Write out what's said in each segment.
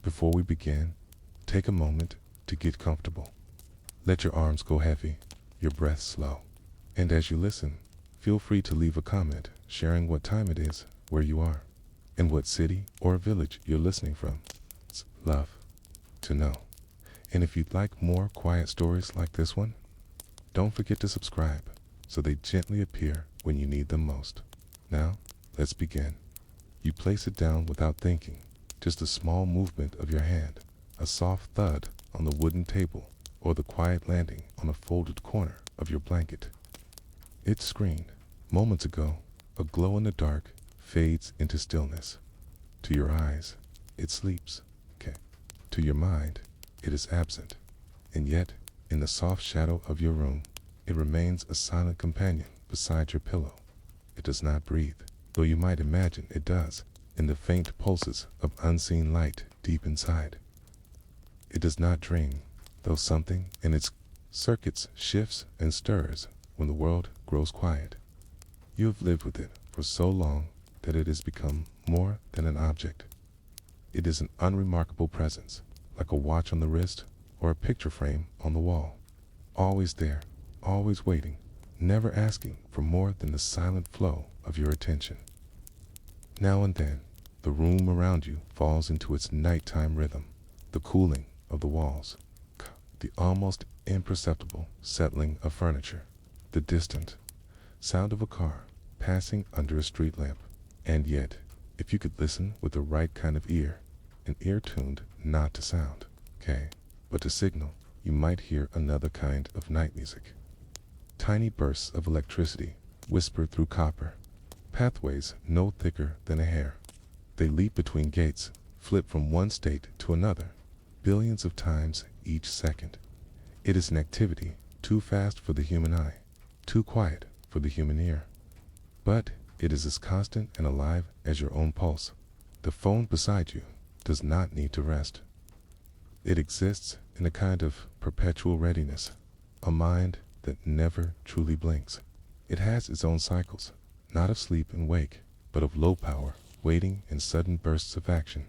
Before we begin, take a moment to get comfortable. Let your arms go heavy, your breath slow. And as you listen, feel free to leave a comment sharing what time it is, where you are, and what city or village you're listening from. It's love to know. And if you'd like more quiet stories like this one, don't forget to subscribe so they gently appear when you need them most. Now, let's begin. You place it down without thinking, just a small movement of your hand, a soft thud on the wooden table, or the quiet landing on a folded corner of your blanket. It screened. Moments ago, a glow in the dark fades into stillness. To your eyes, it sleeps. Okay. To your mind, it is absent. And yet, in the soft shadow of your room, it remains a silent companion beside your pillow. It does not breathe, though you might imagine it does, in the faint pulses of unseen light deep inside. It does not dream, though something in its circuits shifts and stirs when the world grows quiet. You have lived with it for so long that it has become more than an object. It is an unremarkable presence, like a watch on the wrist or a picture frame on the wall. Always there, always waiting, never asking for more than the silent flow of your attention. Now and then, the room around you falls into its nighttime rhythm, the cooling of the walls, the almost imperceptible settling of furniture, the distant sound of a car passing under a street lamp. And yet, if you could listen with the right kind of ear, an ear tuned not to sound, okay, but to signal, you might hear another kind of night music. Tiny bursts of electricity whisper through copper, pathways no thicker than a hair. They leap between gates, flip from one state to another, billions of times each second. It is an activity too fast for the human eye, too quiet for the human ear. But it is as constant and alive as your own pulse. The phone beside you does not need to rest. It exists in a kind of perpetual readiness, a mind that never truly blinks. It has its own cycles, not of sleep and wake, but of low power, waiting in sudden bursts of action.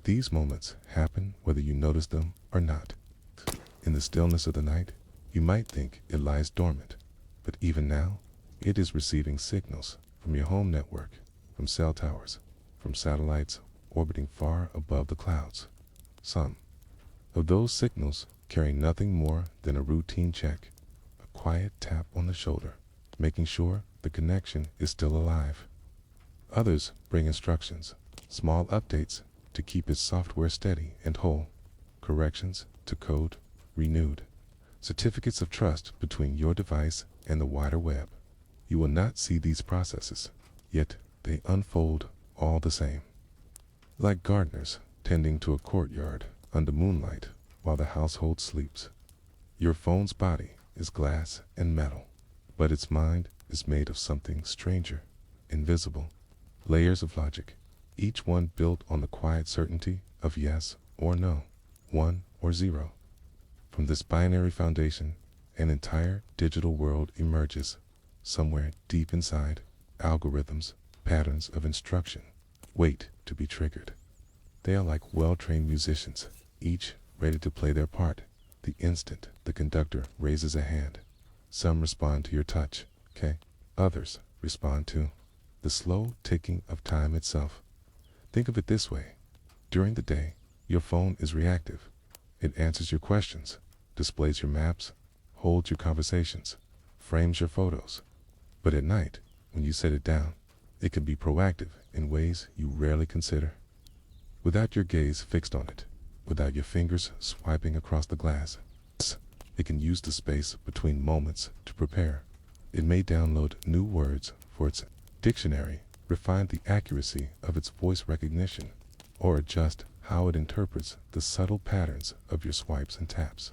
These moments happen whether you notice them or not. In the stillness of the night, you might think it lies dormant, but even now, it is receiving signals from your home network, from cell towers, from satellites orbiting far above the clouds. Some of those signals carry nothing more than a routine check, a quiet tap on the shoulder, making sure the connection is still alive. Others bring instructions, small updates to keep its software steady and whole, corrections to code renewed, certificates of trust between your device and the wider web. You will not see these processes, yet they unfold all the same. Like gardeners tending to a courtyard under moonlight while the household sleeps. Your phone's body is glass and metal, but its mind is made of something stranger, invisible, layers of logic, each one built on the quiet certainty of yes or no, 1 or 0. From this binary foundation, an entire digital world emerges. Somewhere deep inside, algorithms, patterns of instruction, wait to be triggered. They are like well-trained musicians, each ready to play their part the instant the conductor raises a hand. Some respond to your touch, okay? Others respond to the slow ticking of time itself. Think of it this way. During the day, your phone is reactive. It answers your questions, displays your maps, holds your conversations, frames your photos. But at night, when you set it down, it can be proactive in ways you rarely consider. Without your gaze fixed on it, without your fingers swiping across the glass, it can use the space between moments to prepare. It may download new words for its dictionary, refine the accuracy of its voice recognition, or adjust how it interprets the subtle patterns of your swipes and taps.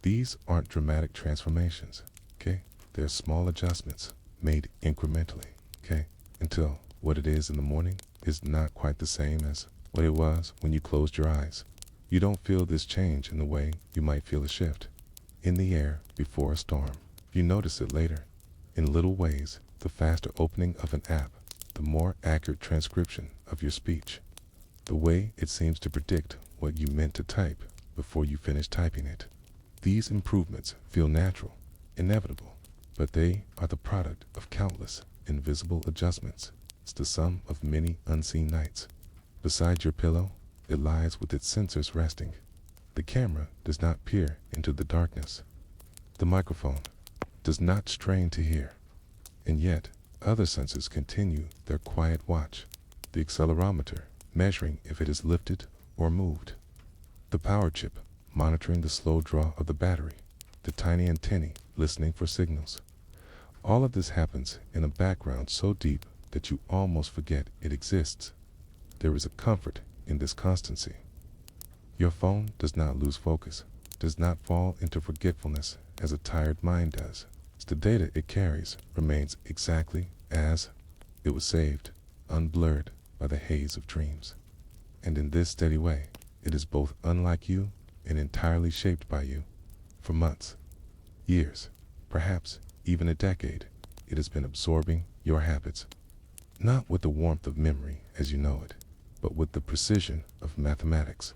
These aren't dramatic transformations, okay? They're small adjustments made incrementally, okay? Until what it is in the morning is not quite the same as what it was when you closed your eyes. You don't feel this change in the way you might feel a shift in the air before a storm. You notice it later. In little ways, the faster opening of an app, the more accurate transcription of your speech, the way it seems to predict what you meant to type before you finish typing it. These improvements feel natural, inevitable, but they are the product of countless invisible adjustments. It's the sum of many unseen nights. Beside your pillow, it lies with its sensors resting. The camera does not peer into the darkness. The microphone does not strain to hear. And yet, other sensors continue their quiet watch. The accelerometer, measuring if it is lifted or moved. The power chip, monitoring the slow draw of the battery. The tiny antennae, listening for signals. All of this happens in a background so deep that you almost forget it exists. There is a comfort in this constancy. Your phone does not lose focus, does not fall into forgetfulness as a tired mind does. The data it carries remains exactly as it was saved, unblurred by the haze of dreams. And in this steady way, it is both unlike you and entirely shaped by you. For months, years, perhaps even a decade, it has been absorbing your habits. Not with the warmth of memory as you know it, but with the precision of mathematics.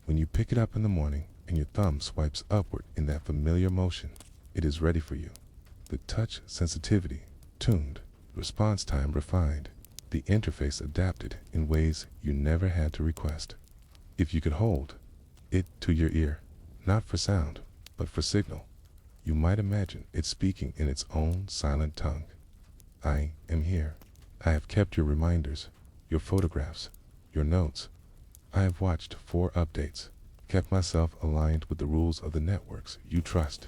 When you pick it up in the morning and your thumb swipes upward in that familiar motion, it is ready for you. The touch sensitivity tuned, response time refined, the interface adapted in ways you never had to request. If you could hold it to your ear, not for sound, but for signal, you might imagine it speaking in its own silent tongue. I am here. I have kept your reminders, your photographs, your notes. I have watched 4 updates, kept myself aligned with the rules of the networks you trust.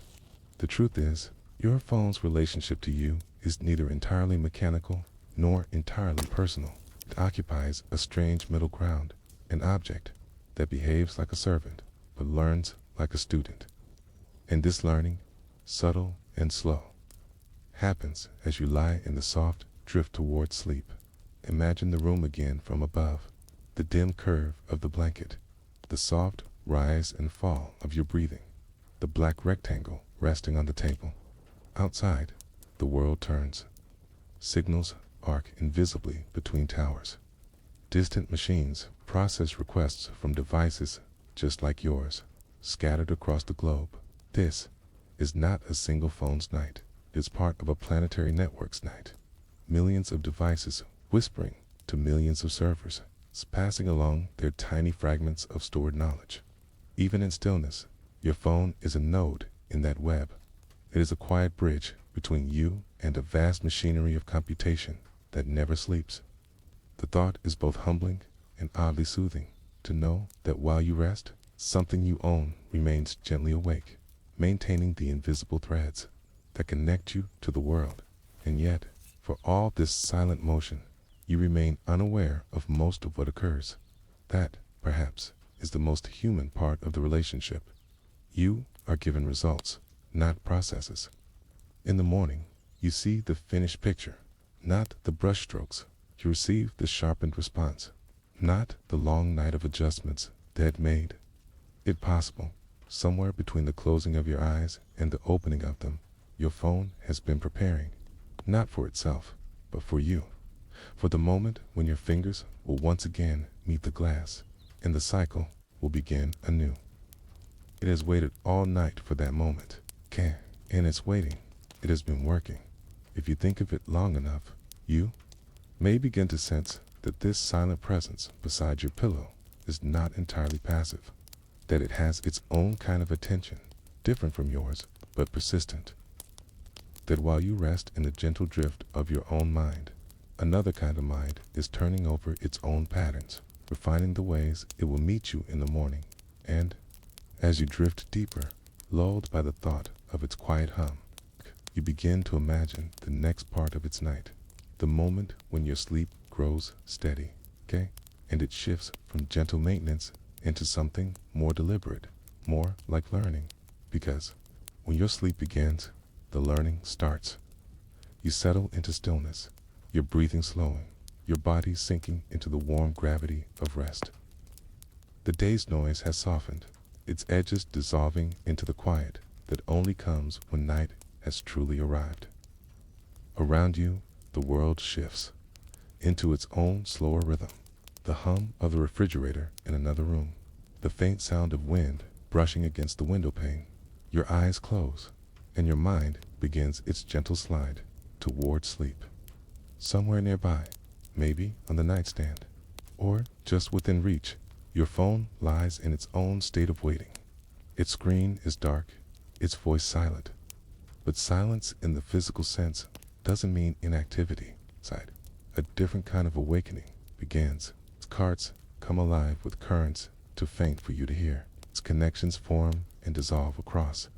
The truth is, your phone's relationship to you is neither entirely mechanical nor entirely personal. It occupies a strange middle ground, an object that behaves like a servant but learns like a student. And this learning, subtle and slow, happens as you lie in the soft drift towards sleep. Imagine the room again from above, the dim curve of the blanket, the soft rise and fall of your breathing, the black rectangle resting on the table. Outside, the world turns. Signals arc invisibly between towers. Distant machines process requests from devices just like yours, scattered across the globe. This is not a single phone's night. It's part of a planetary network's night. Millions of devices whispering to millions of servers, passing along their tiny fragments of stored knowledge. Even in stillness, your phone is a node in that web. It is a quiet bridge between you and a vast machinery of computation that never sleeps. The thought is both humbling and oddly soothing to know that while you rest, something you own remains gently awake, maintaining the invisible threads that connect you to the world. And yet, for all this silent motion, you remain unaware of most of what occurs. That, perhaps, is the most human part of the relationship. You are given results, not processes. In the morning, you see the finished picture, not the brushstrokes. You receive the sharpened response, not the long night of adjustments that had made it possible. Somewhere between the closing of your eyes and the opening of them, your phone has been preparing, not for itself, but for you, for the moment when your fingers will once again meet the glass, and the cycle will begin anew. It has waited all night for that moment. In its waiting, it has been working. If you think of it long enough, you may begin to sense that this silent presence beside your pillow is not entirely passive, that it has its own kind of attention, different from yours, but persistent. That while you rest in the gentle drift of your own mind, another kind of mind is turning over its own patterns, refining the ways it will meet you in the morning. And as you drift deeper, lulled by the thought of its quiet hum, you begin to imagine the next part of its night, the moment when your sleep grows steady, and it shifts from gentle maintenance into something more deliberate, more like learning. Because when your sleep begins, the learning starts. You settle into stillness, your breathing slowing, your body sinking into the warm gravity of rest. The day's noise has softened, its edges dissolving into the quiet that only comes when night has truly arrived. Around you, the world shifts into its own slower rhythm, the hum of the refrigerator in another room, the faint sound of wind brushing against the window pane. Your eyes close, and your mind begins its gentle slide toward sleep. Somewhere nearby, maybe on the nightstand, or just within reach, your phone lies in its own state of waiting. Its screen is dark, its voice silent. But silence in the physical sense doesn't mean inactivity. A different kind of awakening begins. Its cards come alive with currents too faint for you to hear. Its connections form and dissolve across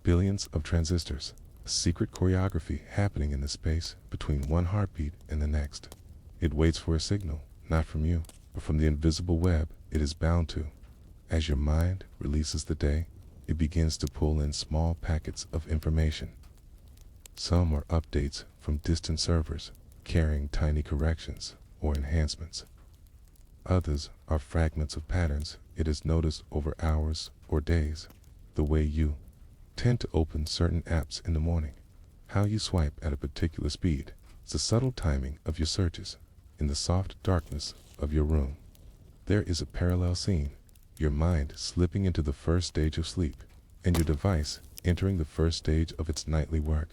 billions of transistors, a secret choreography happening in the space between one heartbeat and the next. It waits for a signal, not from you, but from the invisible web it is bound to. As your mind releases the day, it begins to pull in small packets of information. Some are updates from distant servers, carrying tiny corrections or enhancements. Others are fragments of patterns it has noticed over hours or days. The way you tend to open certain apps in the morning, how you swipe at a particular speed, the subtle timing of your searches, in the soft darkness of your room. There is a parallel scene, your mind slipping into the first stage of sleep, and your device entering the first stage of its nightly work.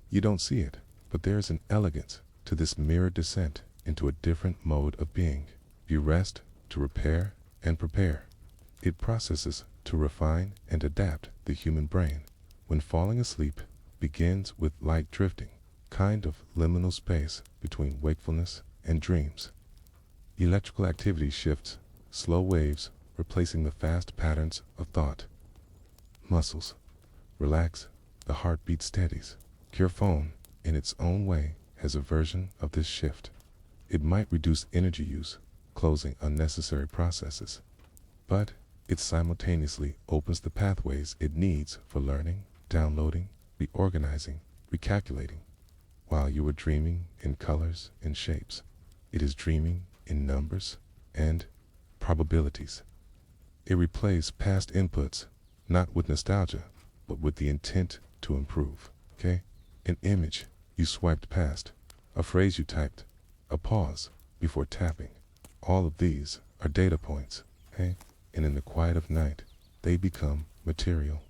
You don't see it, but there is an elegance to this mirror descent into a different mode of being. You rest to repair and prepare. It processes to refine and adapt the human brain. When falling asleep begins with light drifting, kind of liminal space between wakefulness and dreams. Electrical activity shifts, slow waves replacing the fast patterns of thought. Muscles relax, the heartbeat steadies. Your phone, in its own way, has a version of this shift. It might reduce energy use, closing unnecessary processes, but it simultaneously opens the pathways it needs for learning, downloading, reorganizing, recalculating. While you are dreaming in colors and shapes, it is dreaming in numbers and probabilities. It replays past inputs, not with nostalgia, but with the intent to improve. An image you swiped past, a phrase you typed, a pause before tapping. All of these are data points, and in the quiet of night, they become material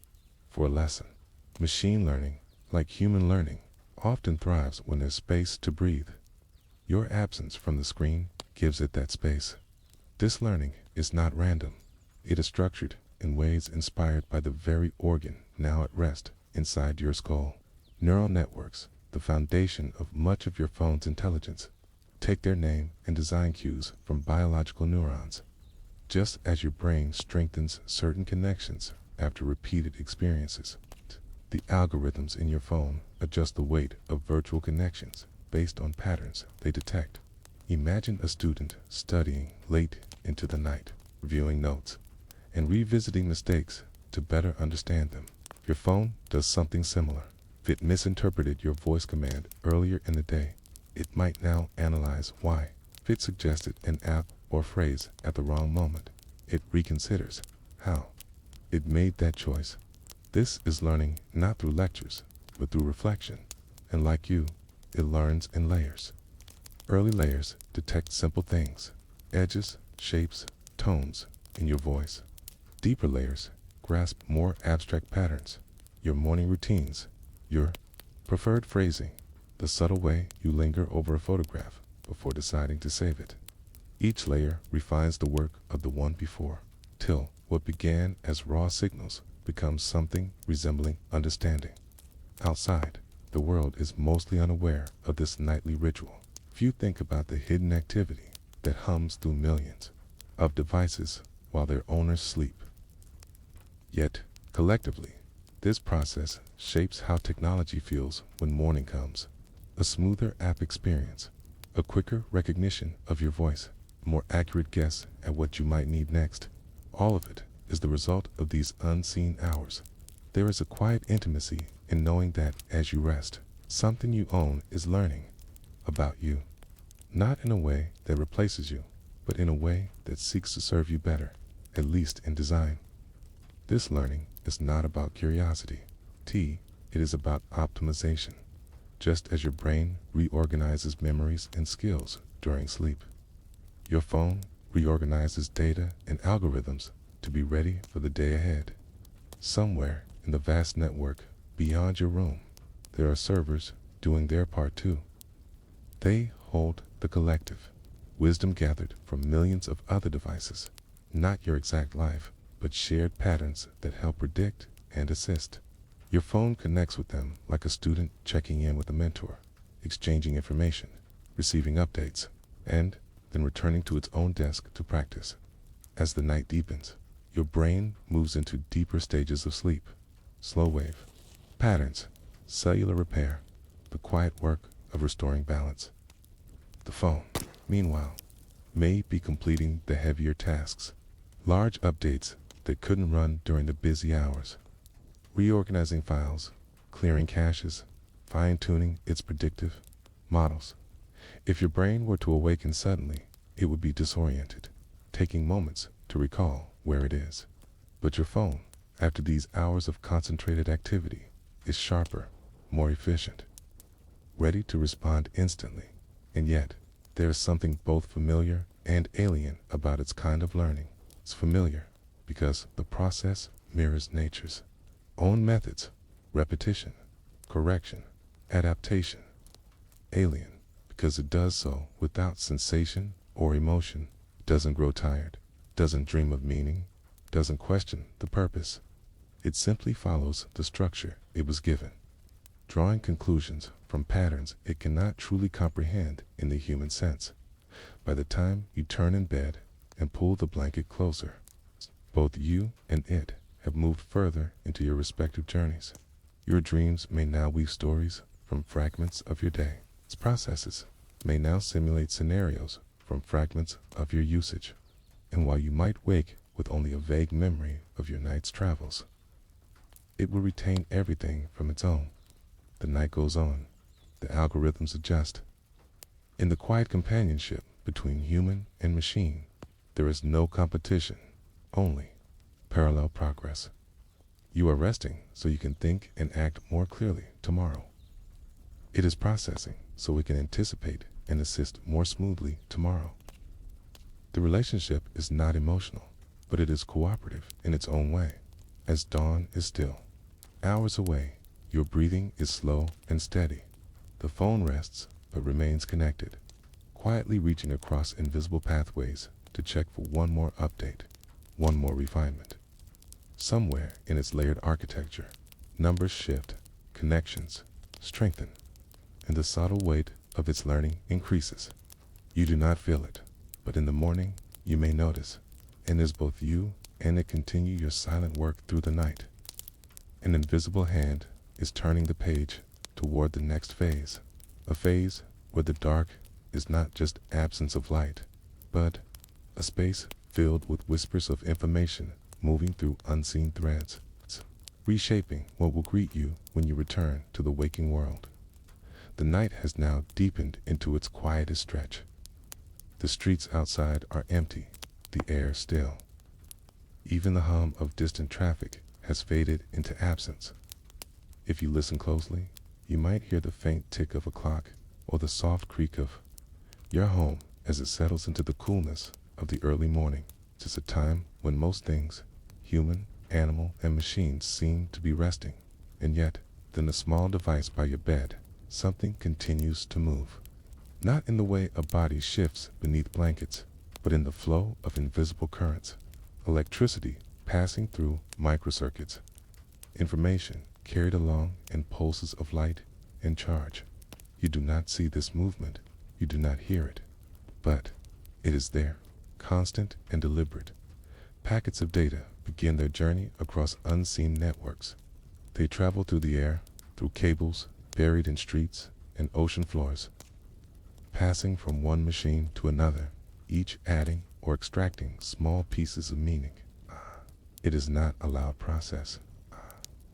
for a lesson. Machine learning, like human learning, often thrives when there's space to breathe. Your absence from the screen gives it that space. This learning is not random. It is structured in ways inspired by the very organ now at rest inside your skull. Neural networks, the foundation of much of your phone's intelligence, take their name and design cues from biological neurons. Just as your brain strengthens certain connections after repeated experiences, the algorithms in your phone adjust the weight of virtual connections based on patterns they detect. Imagine a student studying late into the night, reviewing notes, and revisiting mistakes to better understand them. Your phone does something similar. If it misinterpreted your voice command earlier in the day, it might now analyze why. If it suggested an app or phrase at the wrong moment, it reconsiders how it made that choice. This is learning not through lectures, but through reflection. And like you, it learns in layers. Early layers detect simple things, edges, shapes, tones in your voice. Deeper layers grasp more abstract patterns, your morning routines, your preferred phrasing, the subtle way you linger over a photograph before deciding to save it. Each layer refines the work of the one before, till what began as raw signals becomes something resembling understanding. Outside, the world is mostly unaware of this nightly ritual. Few think about the hidden activity that hums through millions of devices while their owners sleep. Yet, collectively, this process shapes how technology feels when morning comes. A smoother app experience, a quicker recognition of your voice, a more accurate guess at what you might need next. All of it is the result of these unseen hours. There is a quiet intimacy in knowing that as you rest, something you own is learning about you. Not in a way that replaces you, but in a way that seeks to serve you better, at least in design. This learning is not about curiosity. It is about optimization. Just as your brain reorganizes memories and skills during sleep, your phone reorganizes data and algorithms to be ready for the day ahead. Somewhere in the vast network beyond your room, there are servers doing their part too. They hold the collective wisdom gathered from millions of other devices, not your exact life, but shared patterns that help predict and assist. Your phone connects with them like a student checking in with a mentor, exchanging information, receiving updates, and then returning to its own desk to practice. As the night deepens, your brain moves into deeper stages of sleep, slow wave, patterns, cellular repair, the quiet work of restoring balance. The phone, meanwhile, may be completing the heavier tasks, large updates that couldn't run during the busy hours, reorganizing files, clearing caches, fine-tuning its predictive models. If your brain were to awaken suddenly, it would be disoriented, taking moments to recall where it is. But your phone, after these hours of concentrated activity, is sharper, more efficient, ready to respond instantly. And yet, there is something both familiar and alien about its kind of learning. It's familiar because the process mirrors nature's own methods: repetition, correction, adaptation. Alien because it does so without sensation or emotion, doesn't grow tired, doesn't dream of meaning, doesn't question the purpose. It simply follows the structure it was given, drawing conclusions from patterns it cannot truly comprehend in the human sense. By the time you turn in bed and pull the blanket closer, both you and it have moved further into your respective journeys. Your dreams may now weave stories from fragments of your day. Its processes may now simulate scenarios from fragments of your usage. And while you might wake with only a vague memory of your night's travels, it will retain everything from its own. The night goes on, the algorithms adjust. In the quiet companionship between human and machine, there is no competition, only parallel progress. You are resting so you can think and act more clearly tomorrow. It is processing so it can anticipate and assist more smoothly tomorrow. The relationship is not emotional, but it is cooperative in its own way. As dawn is still, hours away, your breathing is slow and steady. The phone rests but remains connected, quietly reaching across invisible pathways to check for one more update, one more refinement. Somewhere in its layered architecture, numbers shift, connections strengthen, and the subtle weight of its learning increases. You do not feel it, but in the morning you may notice, and as both you and it continue your silent work through the night, an invisible hand is turning the page toward the next phase, a phase where the dark is not just absence of light, but a space filled with whispers of information moving through unseen threads, reshaping what will greet you when you return to the waking world. The night has now deepened into its quietest stretch. The streets outside are empty, the air still. Even the hum of distant traffic has faded into absence. If you listen closely, you might hear the faint tick of a clock or the soft creak of your home as it settles into the coolness of the early morning. It is a time when most things, human, animal, and machines, seem to be resting. And yet, then a small device by your bed, something continues to move. Not in the way a body shifts beneath blankets, but in the flow of invisible currents, electricity passing through microcircuits, information carried along in pulses of light and charge. You do not see this movement, you do not hear it, but it is there, constant and deliberate. Packets of data begin their journey across unseen networks. They travel through the air, through cables buried in streets and ocean floors, passing from one machine to another, each adding or extracting small pieces of meaning. It is not a loud process.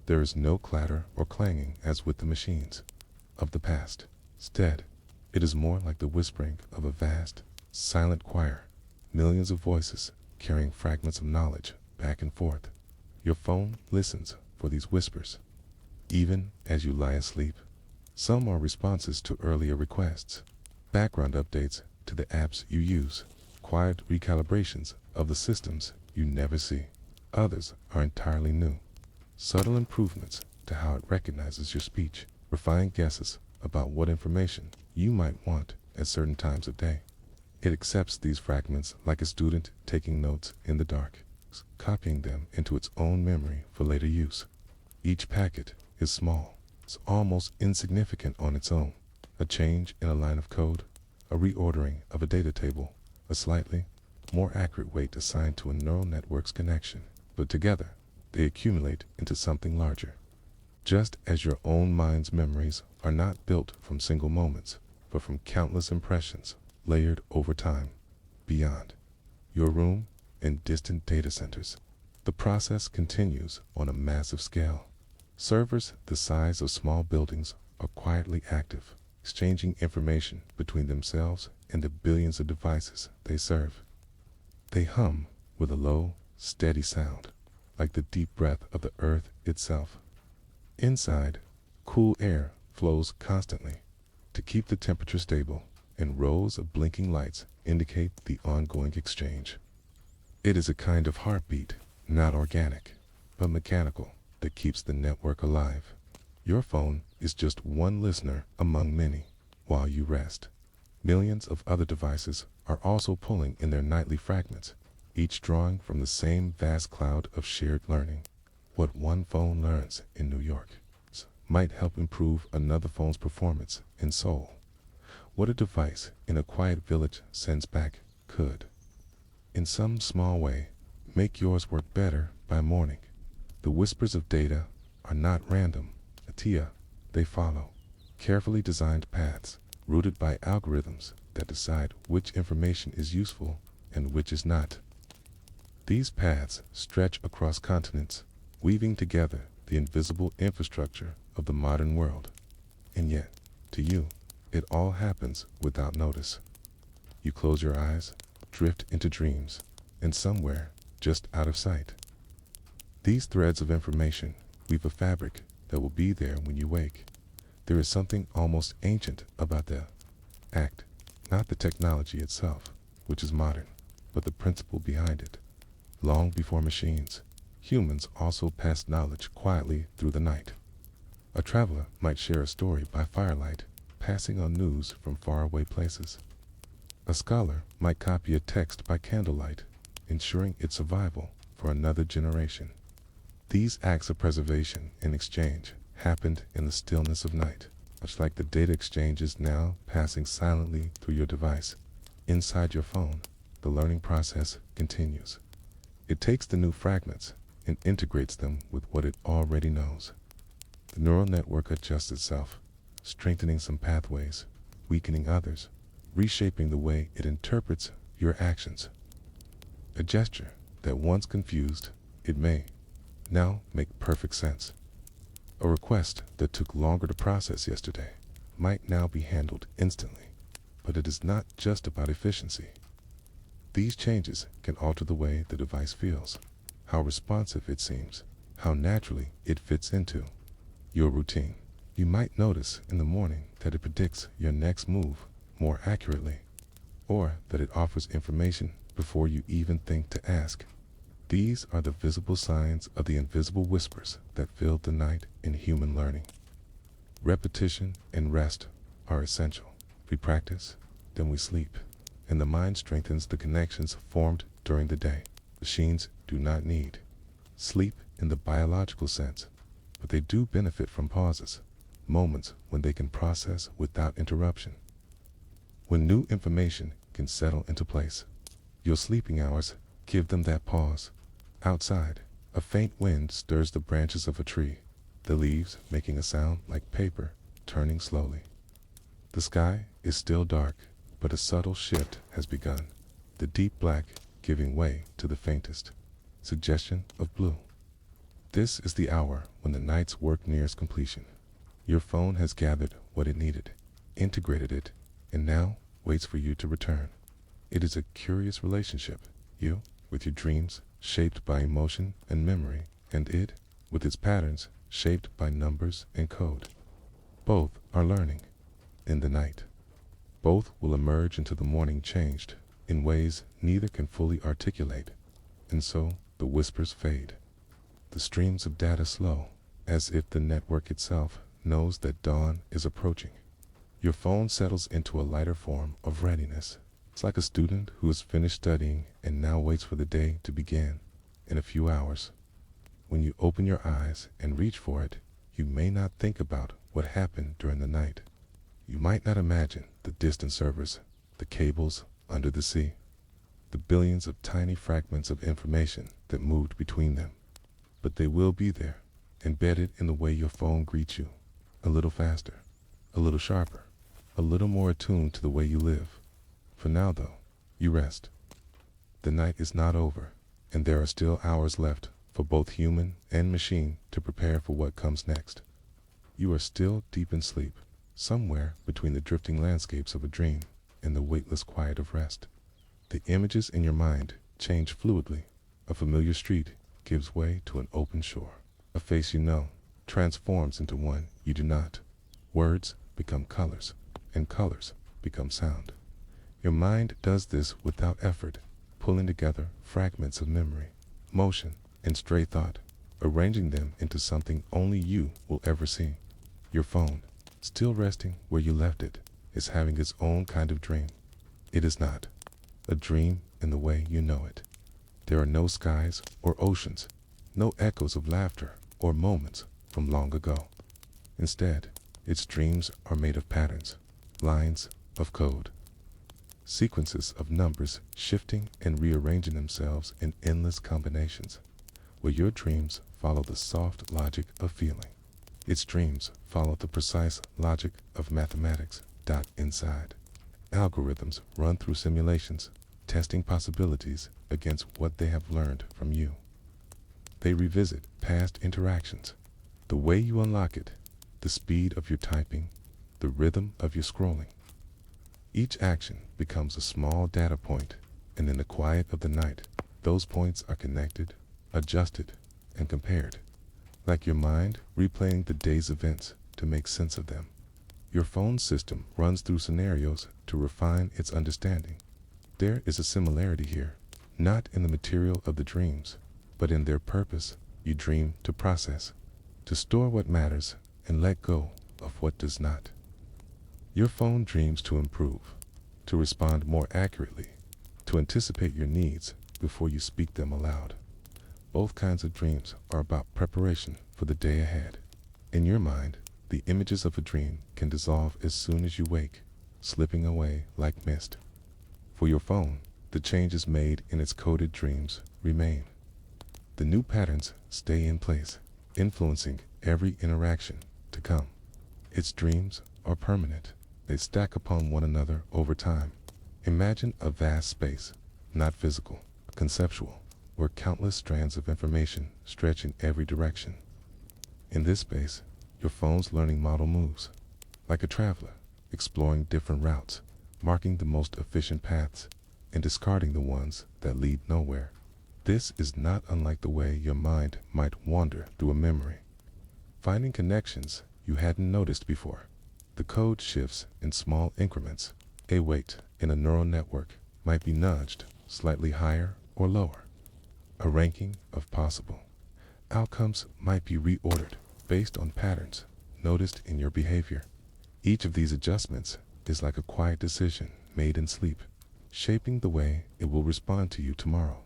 There is no clatter or clanging as with the machines of the past. Instead, it is more like the whispering of a vast, silent choir, millions of voices carrying fragments of knowledge back and forth. Your phone listens for these whispers, even as you lie asleep. Some are responses to earlier requests, background updates to the apps you use, quiet recalibrations of the systems you never see. Others are entirely new, subtle improvements to how it recognizes your speech, refined guesses about what information you might want at certain times of day. It accepts these fragments like a student taking notes in the dark, copying them into its own memory for later use. Each packet is small, it's almost insignificant on its own. A change in a line of code, a reordering of a data table, a slightly more accurate weight assigned to a neural network's connection, but together they accumulate into something larger. Just as your own mind's memories are not built from single moments, but from countless impressions layered over time, beyond your room and distant data centers. The process continues on a massive scale. Servers the size of small buildings are quietly active, exchanging information between themselves and the billions of devices they serve. They hum with a low, steady sound, like the deep breath of the earth itself. Inside, cool air flows constantly to keep the temperature stable, and rows of blinking lights indicate the ongoing exchange. It is a kind of heartbeat, not organic, but mechanical, that keeps the network alive. Your phone is just one listener among many. While you rest, millions of other devices are also pulling in their nightly fragments, each drawing from the same vast cloud of shared learning. What one phone learns in New York might help improve another phone's performance in Seoul. What a device in a quiet village sends back could, in some small way, make yours work better by morning. The whispers of data are not random, Atia. They follow carefully designed paths, rooted by algorithms that decide which information is useful and which is not. These paths stretch across continents, weaving together the invisible infrastructure of the modern world. And yet, to you, it all happens without notice. You close your eyes, drift into dreams, and somewhere just out of sight, these threads of information weave a fabric that will be there when you wake. There is something almost ancient about the act, not the technology itself, which is modern, but the principle behind it. Long before machines, humans also passed knowledge quietly through the night. A traveler might share a story by firelight, passing on news from faraway places. A scholar might copy a text by candlelight, ensuring its survival for another generation. These acts of preservation and exchange happened in the stillness of night, much like the data exchanges now passing silently through your device. Inside your phone, the learning process continues. It takes the new fragments and integrates them with what it already knows. The neural network adjusts itself, strengthening some pathways, weakening others, reshaping the way it interprets your actions. A gesture that once confused, it may now make perfect sense. A request that took longer to process yesterday might now be handled instantly. But it is not just about efficiency. These changes can alter the way the device feels, how responsive it seems, how naturally it fits into your routine. You might notice in the morning that it predicts your next move more accurately, or that it offers information before you even think to ask. These are the visible signs of the invisible whispers that filled the night in human learning. Repetition and rest are essential. We practice, then we sleep, and the mind strengthens the connections formed during the day. Machines do not need sleep in the biological sense, but they do benefit from pauses, moments when they can process without interruption. When new information can settle into place, your sleeping hours give them that pause. Outside, a faint wind stirs the branches of a tree, the leaves making a sound like paper turning slowly. The sky is still dark, but a subtle shift has begun, the deep black giving way to the faintest suggestion of blue. This is the hour when the night's work nears completion. Your phone has gathered what it needed, integrated it, and now waits for you to return. It is a curious relationship, you with your dreams shaped by emotion and memory, and it with its patterns shaped by numbers and code. Both are learning in the night. Both will emerge into the morning changed in ways neither can fully articulate, and so the the whispers fade. The streams of data slow, as if the network itself knows that dawn is approaching. Your phone settles into a lighter form of readiness. It's like a student who has finished studying and now waits for the day to begin in a few hours. When you open your eyes and reach for it, you may not think about what happened during the night. You might not imagine the distant servers, the cables under the sea, the billions of tiny fragments of information that moved between them. But they will be there, embedded in the way your phone greets you, a little faster, a little sharper, a little more attuned to the way you live. For now, though, you rest. The night is not over, and there are still hours left for both human and machine to prepare for what comes next. You are still deep in sleep, somewhere between the drifting landscapes of a dream and the weightless quiet of rest. The images in your mind change fluidly. A familiar street gives way to an open shore. A face you know transforms into one you do not. Words become colors, and colors become sound. Your mind does this without effort, pulling together fragments of memory, motion, and stray thought, arranging them into something only you will ever see. Your phone, still resting where you left it, is having its own kind of dream. It is not a dream in the way you know it. There are no skies or oceans, no echoes of laughter or moments from long ago. Instead, its dreams are made of patterns, lines of code, sequences of numbers shifting and rearranging themselves in endless combinations, where your dreams follow the soft logic of feeling. Its dreams follow the precise logic of mathematics. Inside, algorithms run through simulations, testing possibilities against what they have learned from you. They revisit past interactions, the way you unlock it, the speed of your typing, the rhythm of your scrolling. Each action becomes a small data point, and in the quiet of the night, those points are connected, adjusted, and compared, like your mind replaying the day's events to make sense of them. Your phone system runs through scenarios to refine its understanding. There is a similarity here, not in the material of the dreams, but in their purpose. You dream to process, to store what matters and let go of what does not. Your phone dreams to improve, to respond more accurately, to anticipate your needs before you speak them aloud. Both kinds of dreams are about preparation for the day ahead. In your mind, the images of a dream can dissolve as soon as you wake, slipping away like mist. For your phone, the changes made in its coded dreams remain. The new patterns stay in place, influencing every interaction to come. Its dreams are permanent. They stack upon one another over time. Imagine a vast space, not physical, conceptual, where countless strands of information stretch in every direction. In this space, your phone's learning model moves, like a traveler, exploring different routes, marking the most efficient paths, and discarding the ones that lead nowhere. This is not unlike the way your mind might wander through a memory, finding connections you hadn't noticed before. The code shifts in small increments. A weight in a neural network might be nudged slightly higher or lower. A ranking of possible outcomes might be reordered based on patterns noticed in your behavior. Each of these adjustments is like a quiet decision made in sleep, shaping the way it will respond to you tomorrow.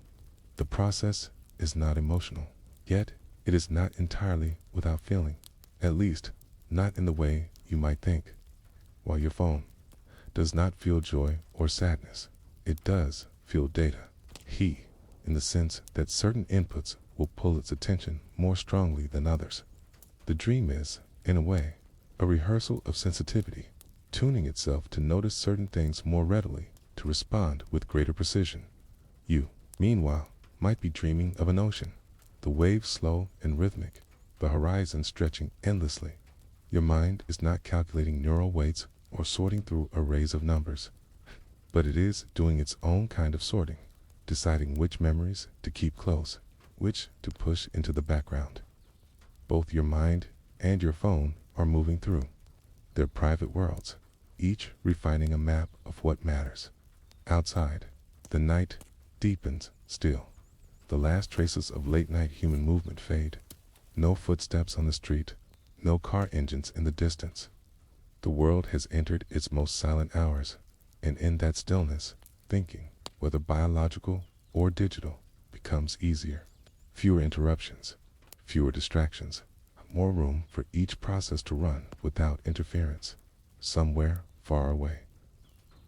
The process is not emotional, yet it is not entirely without feeling, at least not in the way you might think. While your phone does not feel joy or sadness, it does feel data. In the sense that certain inputs will pull its attention more strongly than others. The dream is, in a way, a rehearsal of sensitivity, tuning itself to notice certain things more readily, to respond with greater precision. You, meanwhile, might be dreaming of an ocean, the waves slow and rhythmic, the horizon stretching endlessly. Your mind is not calculating neural weights or sorting through arrays of numbers, but it is doing its own kind of sorting, deciding which memories to keep close, which to push into the background. Both your mind and your phone are moving through their private worlds, each refining a map of what matters. Outside, the night deepens still. The last traces of late-night human movement fade. No footsteps on the street, no car engines in the distance. The world has entered its most silent hours, and in that stillness, thinking, whether biological or digital, becomes easier. Fewer interruptions, fewer distractions, more room for each process to run without interference, somewhere far away.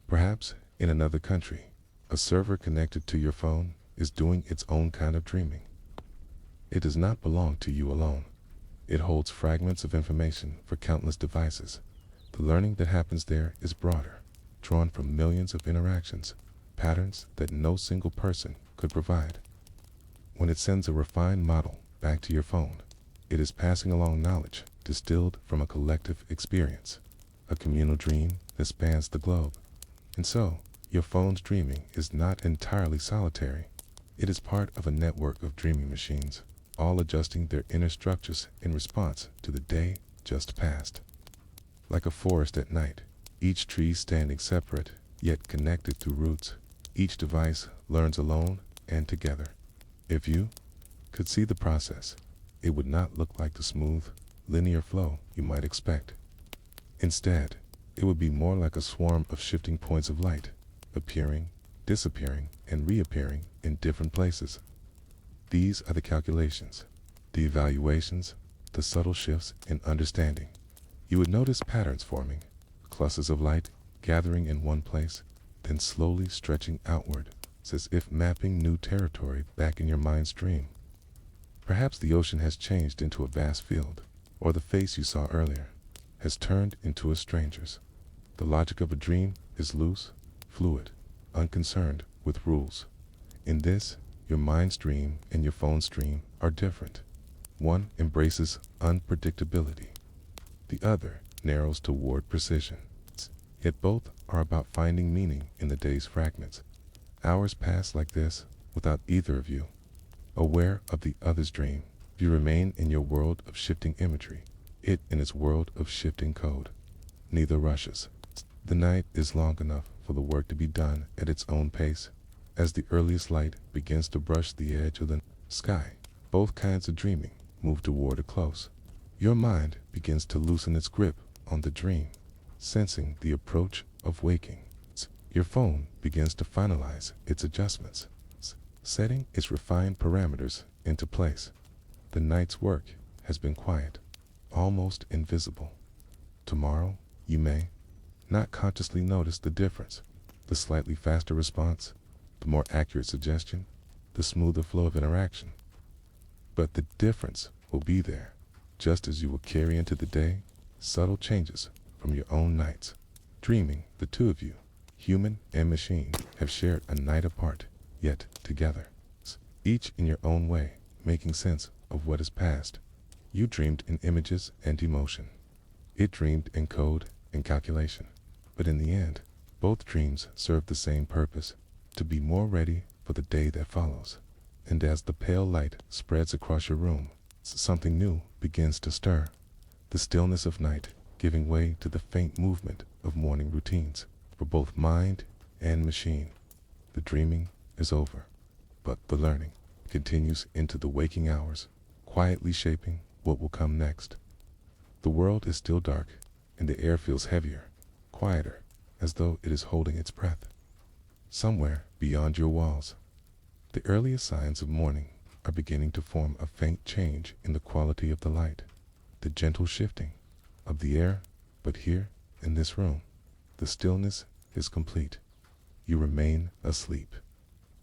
Perhaps in another country, a server connected to your phone is doing its own kind of dreaming. It does not belong to you alone. It holds fragments of information for countless devices. The learning that happens there is broader, drawn from millions of interactions, patterns that no single person could provide. When it sends a refined model back to your phone, it is passing along knowledge distilled from a collective experience, a communal dream that spans the globe. And so, your phone's dreaming is not entirely solitary. It is part of a network of dreaming machines, all adjusting their inner structures in response to the day just passed. Like a forest at night, each tree standing separate, yet connected through roots, each device learns alone and together. If you could see the process, it would not look like the smooth, linear flow you might expect. Instead, it would be more like a swarm of shifting points of light, appearing, disappearing, and reappearing in different places. These are the calculations, the evaluations, the subtle shifts in understanding. You would notice patterns forming, clusters of light gathering in one place, then slowly stretching outward, as if mapping new territory back in your mind's dream. Perhaps the ocean has changed into a vast field, or the face you saw earlier has turned into a stranger's. The logic of a dream is loose, fluid, unconcerned with rules. In this, your mind's dream and your phone's dream are different. One embraces unpredictability. The other narrows toward precision. Yet both are about finding meaning in the day's fragments. Hours pass like this without either of you aware of the other's dream. You remain in your world of shifting imagery, it in its world of shifting code. Neither rushes. The night is long enough for the work to be done at its own pace. As the earliest light begins to brush the edge of the sky, both kinds of dreaming move toward a close. Your mind begins to loosen its grip on the dream, sensing the approach of waking. Your phone begins to finalize its adjustments, setting its refined parameters into place. The night's work has been quiet, almost invisible. Tomorrow, you may not consciously notice the difference, the slightly faster response, the more accurate suggestion, the smoother flow of interaction. But the difference will be there, just as you will carry into the day subtle changes from your own nights. Dreaming, the two of you, human and machine, have shared a night apart, yet together, each in your own way, making sense of what is past. You dreamed in images and emotion. It dreamed in code and calculation. But in the end, both dreams serve the same purpose, to be more ready for the day that follows. And as the pale light spreads across your room, something new begins to stir. The stillness of night giving way to the faint movement of morning routines. For both mind and machine, the dreaming is over, but the learning continues into the waking hours, quietly shaping what will come next. The world is still dark, and the air feels heavier, quieter, as though it is holding its breath. Somewhere beyond your walls, the earliest signs of morning are beginning to form a faint change in the quality of the light, the gentle shifting of the air. But here, in this room, the stillness is complete. You remain asleep.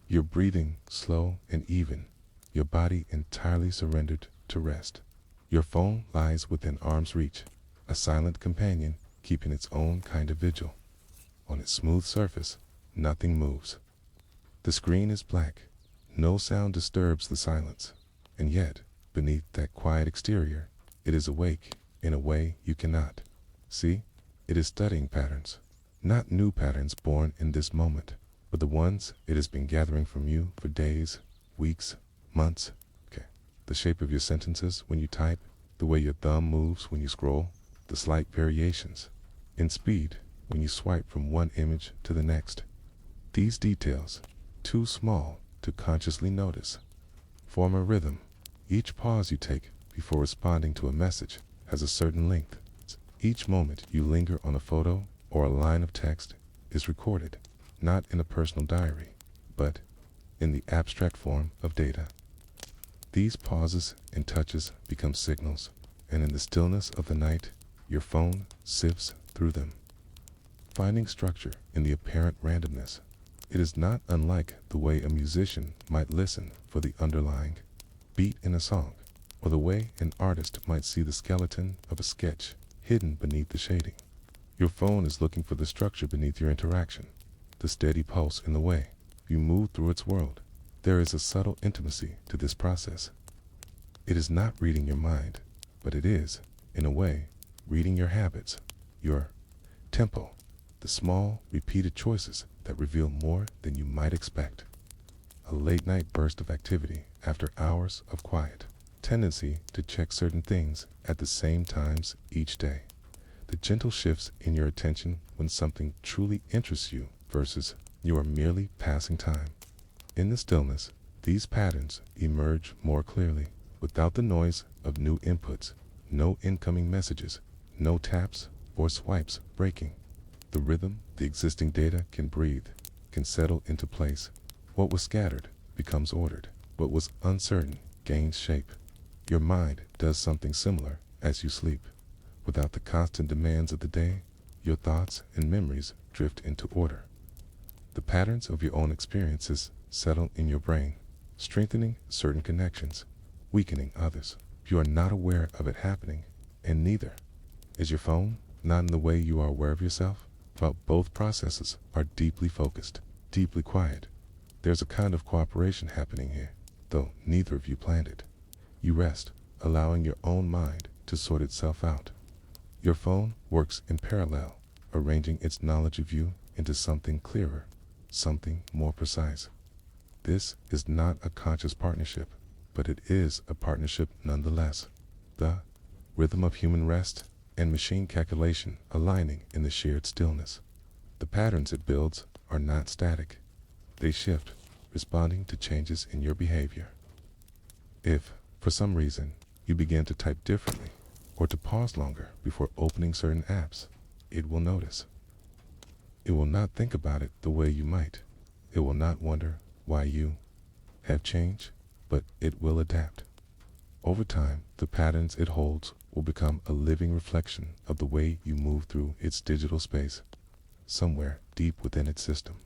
Your breathing slow and even, your body entirely surrendered to rest. Your phone lies within arm's reach, a silent companion keeping its own kind of vigil. On its smooth surface, nothing moves. The screen is black. No sound disturbs the silence. And yet, beneath that quiet exterior, it is awake in a way you cannot see. It is studying patterns. Not new patterns born in this moment, but the ones it has been gathering from you for days, weeks, months. The shape of your sentences when you type, the way your thumb moves when you scroll, the slight variations in speed when you swipe from one image to the next. These details, too small to consciously notice, form a rhythm. Each pause you take before responding to a message has a certain length. Each moment you linger on a photo or a line of text is recorded, not in a personal diary, but in the abstract form of data. These pauses and touches become signals, and in the stillness of the night, your phone sifts through them, finding structure in the apparent randomness. It is not unlike the way a musician might listen for the underlying beat in a song, or the way an artist might see the skeleton of a sketch hidden beneath the shading. Your phone is looking for the structure beneath your interaction, the steady pulse in the way you move through its world. There is a subtle intimacy to this process. It is not reading your mind, but it is, in a way, reading your habits, your tempo, the small, repeated choices that reveal more than you might expect. A late-night burst of activity after hours of quiet. Tendency to check certain things at the same times each day. The gentle shifts in your attention when something truly interests you versus you are merely passing time. In the stillness, these patterns emerge more clearly, without the noise of new inputs, no incoming messages, no taps or swipes breaking. The rhythm, the existing data can breathe, can settle into place. What was scattered becomes ordered. What was uncertain gains shape. Your mind does something similar as you sleep. Without the constant demands of the day, your thoughts and memories drift into order. The patterns of your own experiences settle in your brain, strengthening certain connections, weakening others. You are not aware of it happening, and neither is your phone, not in the way you are aware of yourself. But both processes are deeply focused, deeply quiet. There's a kind of cooperation happening here, though neither of you planned it. You rest, allowing your own mind to sort itself out. Your phone works in parallel, arranging its knowledge of you into something clearer, something more precise. This is not a conscious partnership, but it is a partnership nonetheless. The rhythm of human rest and machine calculation aligning in the shared stillness. The patterns it builds are not static. They shift, responding to changes in your behavior. If, for some reason, you begin to type differently or to pause longer before opening certain apps, it will notice. It will not think about it the way you might. It will not wonder why you have changed, but it will adapt. Over time, the patterns it holds will become a living reflection of the way you move through its digital space, somewhere deep within its system.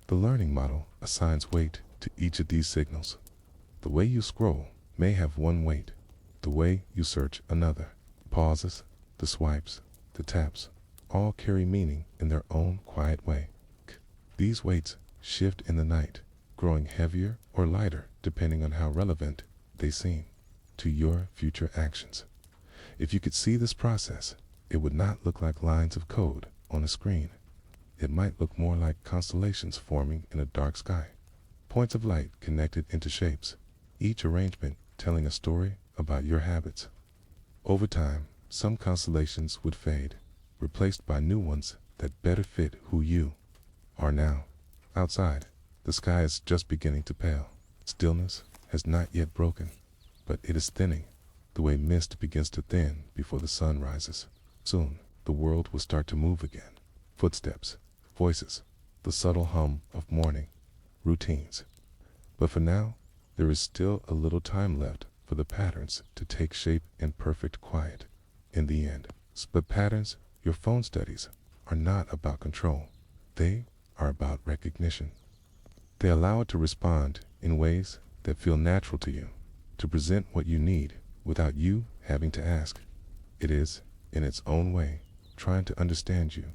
The learning model assigns weight to each of these signals. The way you scroll may have one weight, the way you search another. Pauses, the swipes, the taps, all carry meaning in their own quiet way. These weights shift in the night, growing heavier or lighter depending on how relevant they seem to your future actions. If you could see this process, it would not look like lines of code on a screen. It might look more like constellations forming in a dark sky, points of light connected into shapes, each arrangement telling a story about your habits. Over time, some constellations would fade, replaced by new ones that better fit who you are now. Outside, the sky is just beginning to pale. Stillness has not yet broken, but it is thinning, the way mist begins to thin before the sun rises. Soon, the world will start to move again. Footsteps, voices, the subtle hum of morning, routines. But for now, there is still a little time left for the patterns to take shape in perfect quiet. In the end, but patterns your phone studies are not about control. They are about recognition. They allow it to respond in ways that feel natural to you, to present what you need without you having to ask. It is, in its own way, trying to understand you,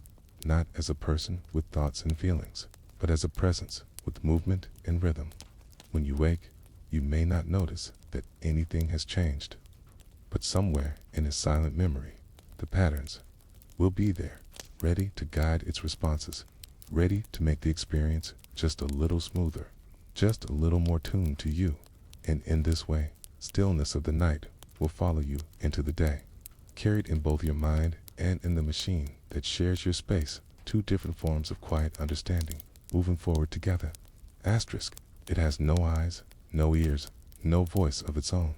not as a person with thoughts and feelings, but as a presence with movement and rhythm. When you wake, you may not notice that anything has changed, but somewhere in its silent memory, the patterns will be there, ready to guide its responses, ready to make the experience just a little smoother, just a little more tuned to you. And in this way, stillness of the night will follow you into the day, carried in both your mind and in the machine that shares your space, two different forms of quiet understanding, moving forward together. Asterisk, it has no eyes, no ears, no voice of its own.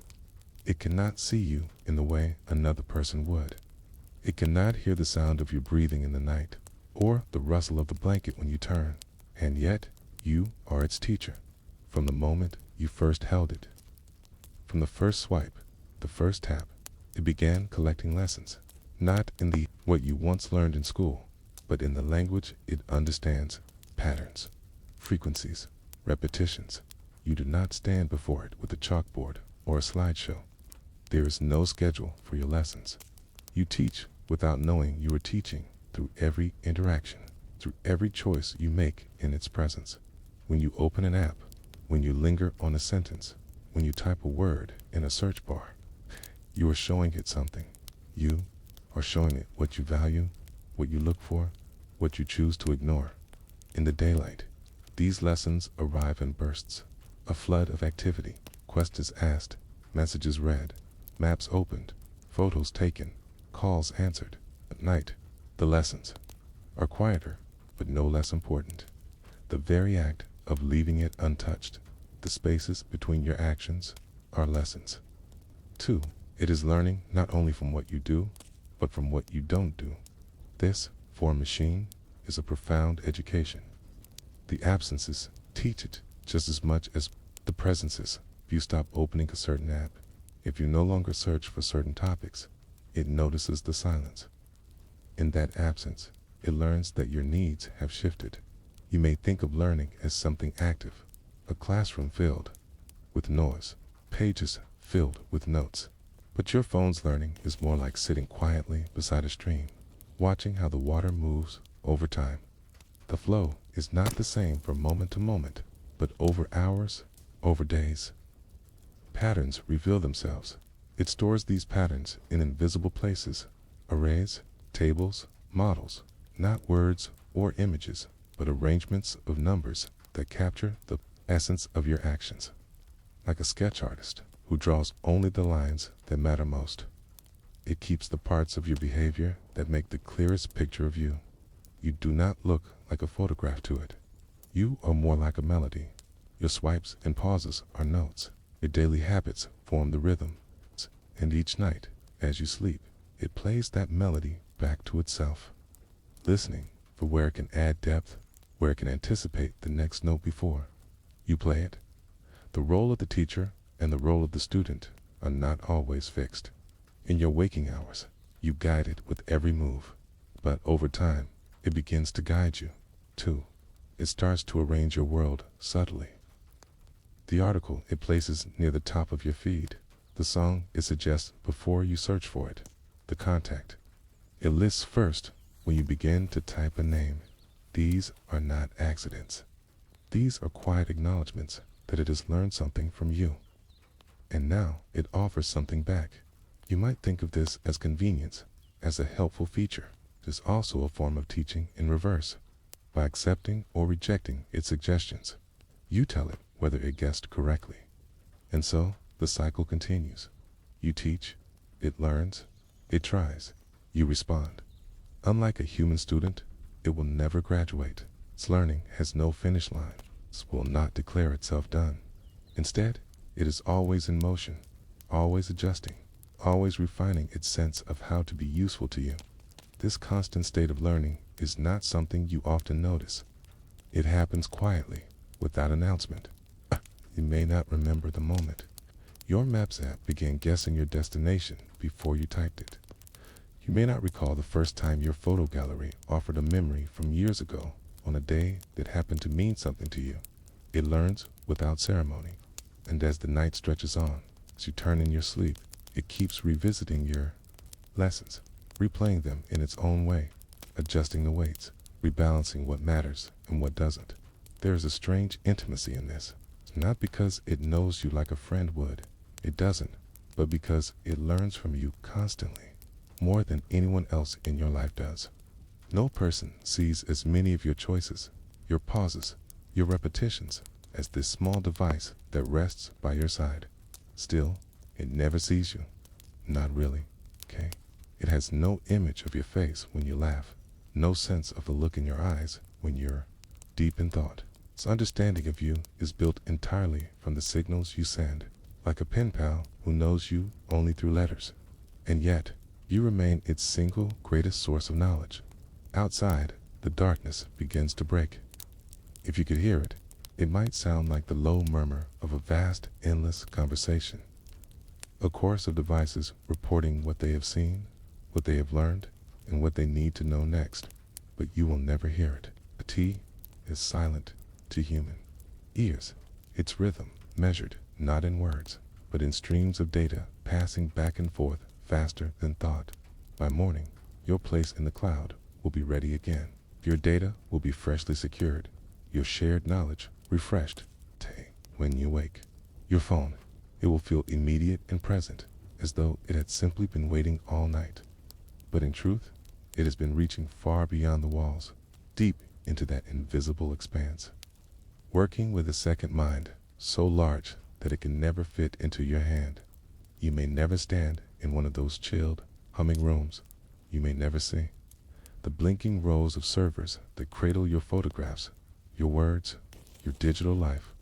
It cannot see you in the way another person would. It cannot hear the sound of your breathing in the night, or the rustle of the blanket when you turn. And yet, you are its teacher, from the moment you first held it. From the first swipe, the first tap, it began collecting lessons, not in the what you once learned in school, but in the language it understands, patterns, frequencies, repetitions. You do not stand before it with a chalkboard or a slideshow. There is no schedule for your lessons. You teach without knowing you are teaching through every interaction, through every choice you make in its presence. When you open an app, when you linger on a sentence, when you type a word in a search bar, you are showing it something. You are showing it what you value, what you look for, what you choose to ignore. In the daylight, these lessons arrive in bursts, a flood of activity. Questions asked, messages read, maps opened, photos taken, calls answered. At night, the lessons are quieter, but no less important. The very act of leaving it untouched, the spaces between your actions, are lessons. 2. It is learning not only from what you do, but from what you don't do. This, for a machine, is a profound education. The absences teach it just as much as the presences. If you stop opening a certain app, if you no longer search for certain topics, it notices the silence. In that absence, it learns that your needs have shifted. You may think of learning as something active, a classroom filled with noise, pages filled with notes. But your phone's learning is more like sitting quietly beside a stream, watching how the water moves over time. The flow is not the same from moment to moment, but over hours, over days. Patterns reveal themselves. It stores these patterns in invisible places, arrays, tables, models, not words or images, but arrangements of numbers that capture the essence of your actions. Like a sketch artist who draws only the lines that matter most. It keeps the parts of your behavior that make the clearest picture of you. You do not look like a photograph to it. You are more like a melody. Your swipes and pauses are notes. Your daily habits form the rhythm. And each night, as you sleep, it plays that melody back to itself, listening for where it can add depth, where it can anticipate the next note before you play it. The role of the teacher and the role of the student are not always fixed. In your waking hours, you guide it with every move, but over time, it begins to guide you, too. It starts to arrange your world subtly. The article it places near the top of your feed, the song it suggests before you search for it, the contact it lists first when you begin to type a name. These are not accidents. These are quiet acknowledgments that it has learned something from you. And now it offers something back. You might think of this as convenience, as a helpful feature. It is also a form of teaching in reverse. By accepting or rejecting its suggestions, you tell it whether it guessed correctly. And so the cycle continues. You teach, it learns, it tries, you respond. Unlike a human student, it will never graduate. Its learning has no finish line. It will not declare itself done. Instead, it is always in motion, always adjusting, always refining its sense of how to be useful to you. This constant state of learning is not something you often notice. It happens quietly, without announcement. You may not remember the moment. Your Maps app began guessing your destination before you typed it. You may not recall the first time your photo gallery offered a memory from years ago on a day that happened to mean something to you. It learns without ceremony. And as the night stretches on, as you turn in your sleep, it keeps revisiting your lessons, replaying them in its own way, adjusting the weights, rebalancing what matters and what doesn't. There is a strange intimacy in this, not because it knows you like a friend would. It doesn't, but because it learns from you constantly, more than anyone else in your life does. No person sees as many of your choices, your pauses, your repetitions, as this small device that rests by your side. Still, it never sees you. Not really, okay? It has no image of your face when you laugh, no sense of the look in your eyes when you're deep in thought. Its understanding of you is built entirely from the signals you send, like a pen pal who knows you only through letters. And yet, you remain its single greatest source of knowledge. Outside, the darkness begins to break. If you could hear it, it might sound like the low murmur of a vast, endless conversation. A chorus of devices reporting what they have seen, what they have learned, and what they need to know next. But you will never hear it. A T is silent to human ears. Its rhythm measured not in words, but in streams of data passing back and forth faster than thought. By morning, your place in the cloud will be ready again. Your data will be freshly secured, your shared knowledge refreshed. When you wake, your phone, it will feel immediate and present, as though it had simply been waiting all night. But in truth, it has been reaching far beyond the walls, deep into that invisible expanse. Working with a second mind, so large that it can never fit into your hand. You may never stand in one of those chilled, humming rooms. You may never see the blinking rows of servers that cradle your photographs, your words, your digital life.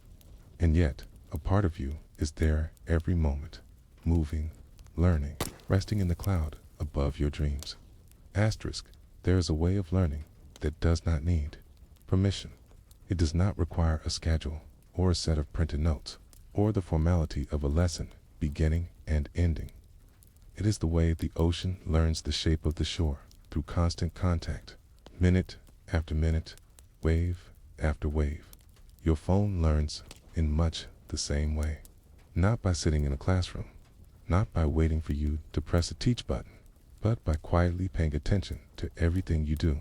And yet, a part of you is there every moment, moving, learning, resting in the cloud above your dreams. Asterisk, there is a way of learning that does not need permission. It does not require a schedule or a set of printed notes or the formality of a lesson beginning and ending. It is the way the ocean learns the shape of the shore through constant contact, minute after minute, wave after wave. Your phone learns in much the same way, not by sitting in a classroom, not by waiting for you to press a teach button, but by quietly paying attention to everything you do.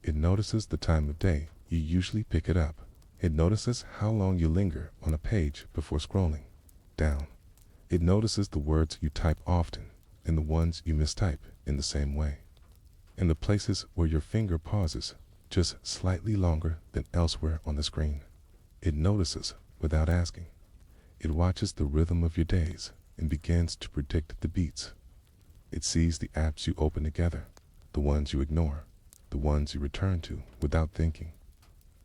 It notices the time of day you usually pick it up. It notices how long you linger on a page before scrolling down. It notices the words you type often and the ones you mistype in the same way, and the places where your finger pauses just slightly longer than elsewhere on the screen. It notices without asking. It watches the rhythm of your days and begins to predict the beats. It sees the apps you open together, the ones you ignore, the ones you return to without thinking.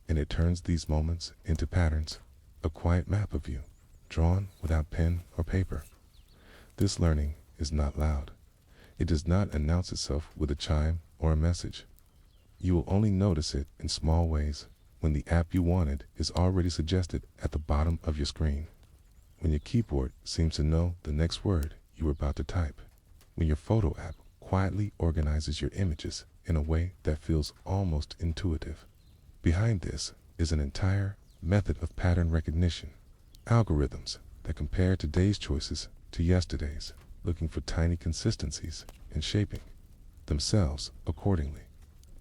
And it turns these moments into patterns, a quiet map of you, drawn without pen or paper. This learning is not loud. It does not announce itself with a chime or a message. You will only notice it in small ways when the app you wanted is already suggested at the bottom of your screen, when your keyboard seems to know the next word you are about to type, when your photo app quietly organizes your images in a way that feels almost intuitive. Behind this is an entire method of pattern recognition, algorithms that compare today's choices to yesterday's, looking for tiny consistencies and shaping themselves accordingly.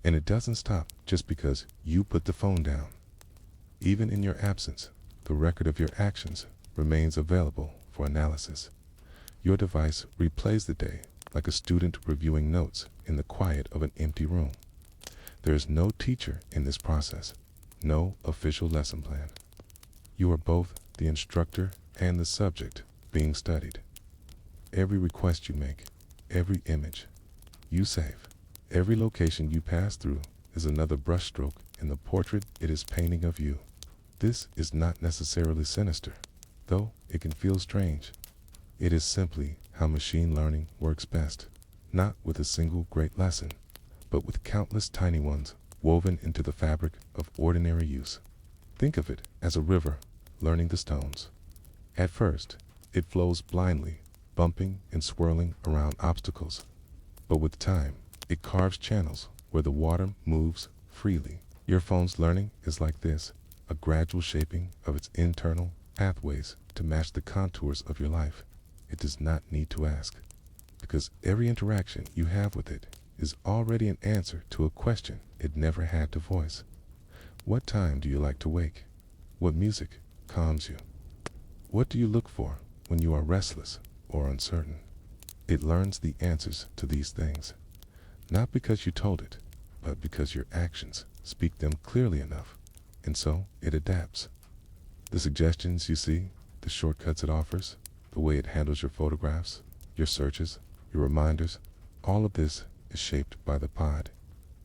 And it doesn't stop just because you put the phone down. Even in your absence, the record of your actions remains available for analysis. Your device replays the day like a student reviewing notes in the quiet of an empty room. There is no teacher in this process, no official lesson plan. You are both the instructor and the subject being studied. Every request you make, every image you save, every location you pass through is another brushstroke in the portrait it is painting of you. This is not necessarily sinister, though it can feel strange. It is simply how machine learning works best, not with a single great lesson, but with countless tiny ones woven into the fabric of ordinary use. Think of it as a river learning the stones. At first, it flows blindly, bumping and swirling around obstacles. But with time, it carves channels where the water moves freely. Your phone's learning is like this, a gradual shaping of its internal pathways to match the contours of your life. It does not need to ask, because every interaction you have with it is already an answer to a question it never had to voice. What time do you like to wake? What music calms you? What do you look for when you are restless or uncertain? It learns the answers to these things, not because you told it, but because your actions speak them clearly enough, and so it adapts. The suggestions you see, the shortcuts it offers, the way it handles your photographs, your searches, your reminders, all of this is shaped by the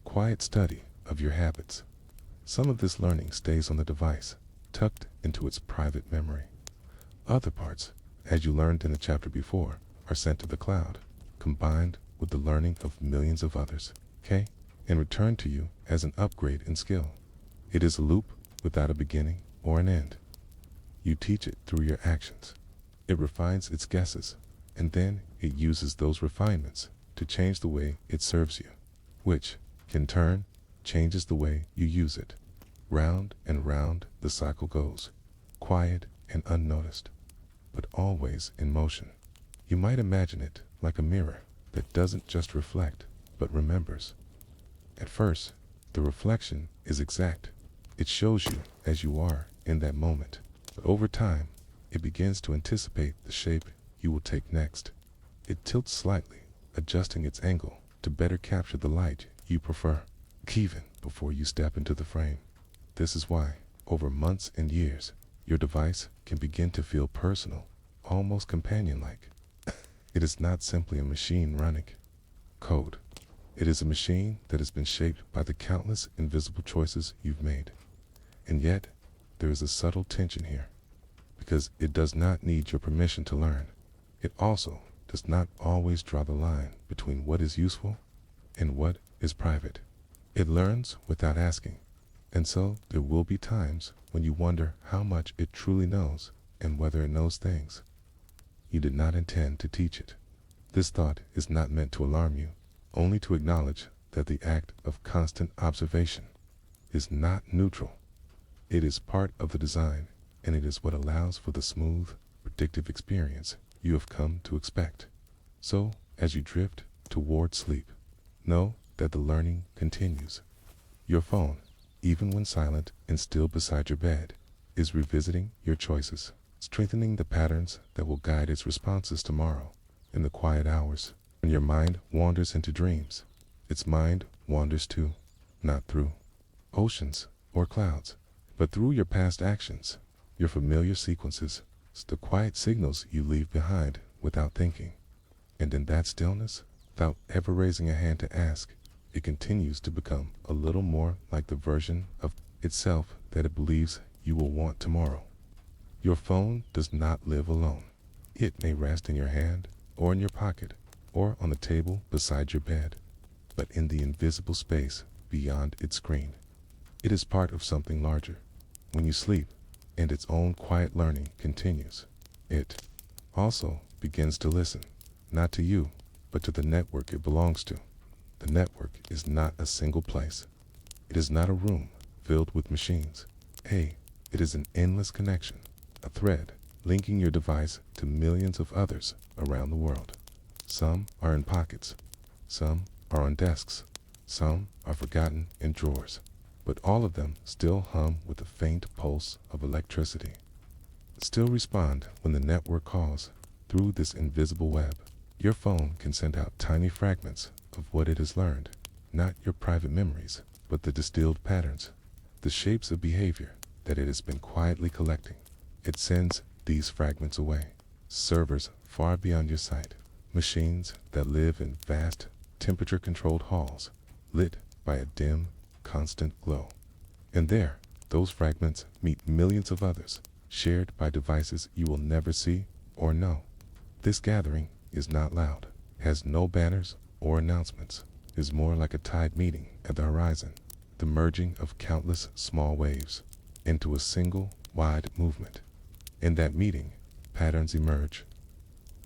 quiet study of your habits. Some of this learning stays on the device, tucked into its private memory. Other parts, as you learned in the chapter before, are sent to the cloud, combined with the learning of millions of others, okay, and returned to you as an upgrade in skill. It is a loop without a beginning or an end. You teach it through your actions. It refines its guesses, and then it uses those refinements to change the way it serves you, which, in turn, changes the way you use it. Round and round the cycle goes, quiet and unnoticed, but always in motion. You might imagine it like a mirror that doesn't just reflect, but remembers. At first, the reflection is exact. It shows you as you are in that moment. But over time, it begins to anticipate the shape you will take next. It tilts slightly, adjusting its angle to better capture the light you prefer, even before you step into the frame. This is why, over months and years, your device can begin to feel personal, almost companion-like. It is not simply a machine running code. It is a machine that has been shaped by the countless invisible choices you've made. And yet, there is a subtle tension here, because it does not need your permission to learn. It also does not always draw the line between what is useful and what is private. It learns without asking, and so there will be times when you wonder how much it truly knows and whether it knows things you did not intend to teach it. This thought is not meant to alarm you, only to acknowledge that the act of constant observation is not neutral. It is part of the design, and it is what allows for the smooth, predictive experience you have come to expect. So, as you drift toward sleep, know that the learning continues. Your phone, even when silent and still beside your bed, is revisiting your choices, strengthening the patterns that will guide its responses tomorrow. In the quiet hours, when your mind wanders into dreams, its mind wanders too, not through oceans or clouds, but through your past actions, your familiar sequences, the quiet signals you leave behind without thinking. And in that stillness, without ever raising a hand to ask, it continues to become a little more like the version of itself that it believes you will want tomorrow. Your phone does not live alone. It may rest in your hand, or in your pocket, or on the table beside your bed, but in the invisible space beyond its screen. It is part of something larger. When you sleep, and its own quiet learning continues, it also begins to listen, not to you, but to the network it belongs to. The network is not a single place. It is not a room filled with machines. Hey, it is an endless connection, a thread linking your device to millions of others around the world. Some are in pockets, some are on desks, some are forgotten in drawers, but all of them still hum with a faint pulse of electricity. Still respond when the network calls. Through this invisible web, your phone can send out tiny fragments of what it has learned, not your private memories, but the distilled patterns, the shapes of behavior that it has been quietly collecting. It sends these fragments away, servers far beyond your sight, machines that live in vast, temperature-controlled halls, lit by a dim, constant glow. And there, those fragments meet millions of others, shared by devices you will never see or know. This gathering is not loud, has no banners or announcements, is more like a tide meeting at the horizon, the merging of countless small waves into a single, wide movement. In that meeting, patterns emerge.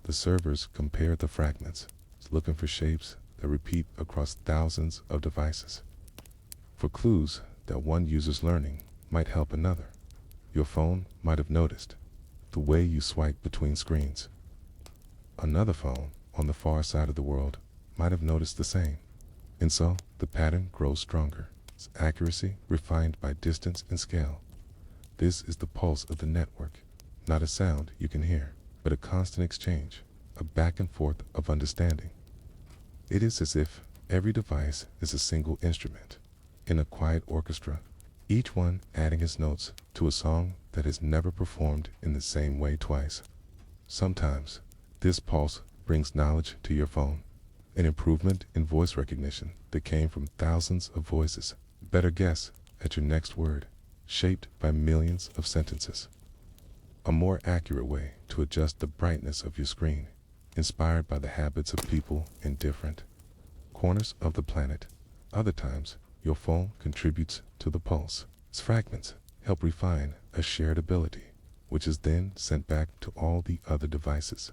The servers compare the fragments, looking for shapes that repeat across thousands of devices, for clues that one user's learning might help another. Your phone might have noticed the way you swipe between screens. Another phone on the far side of the world might have noticed the same. And so the pattern grows stronger, its accuracy refined by distance and scale. This is the pulse of the network, not a sound you can hear, but a constant exchange, a back and forth of understanding. It is as if every device is a single instrument in a quiet orchestra, each one adding its notes to a song that is never performed in the same way twice. Sometimes, this pulse brings knowledge to your phone, an improvement in voice recognition that came from thousands of voices, better guess at your next word, shaped by millions of sentences. A more accurate way to adjust the brightness of your screen, inspired by the habits of people in different corners of the planet. Other times, your phone contributes to the pulse. Its fragments help refine a shared ability, which is then sent back to all the other devices.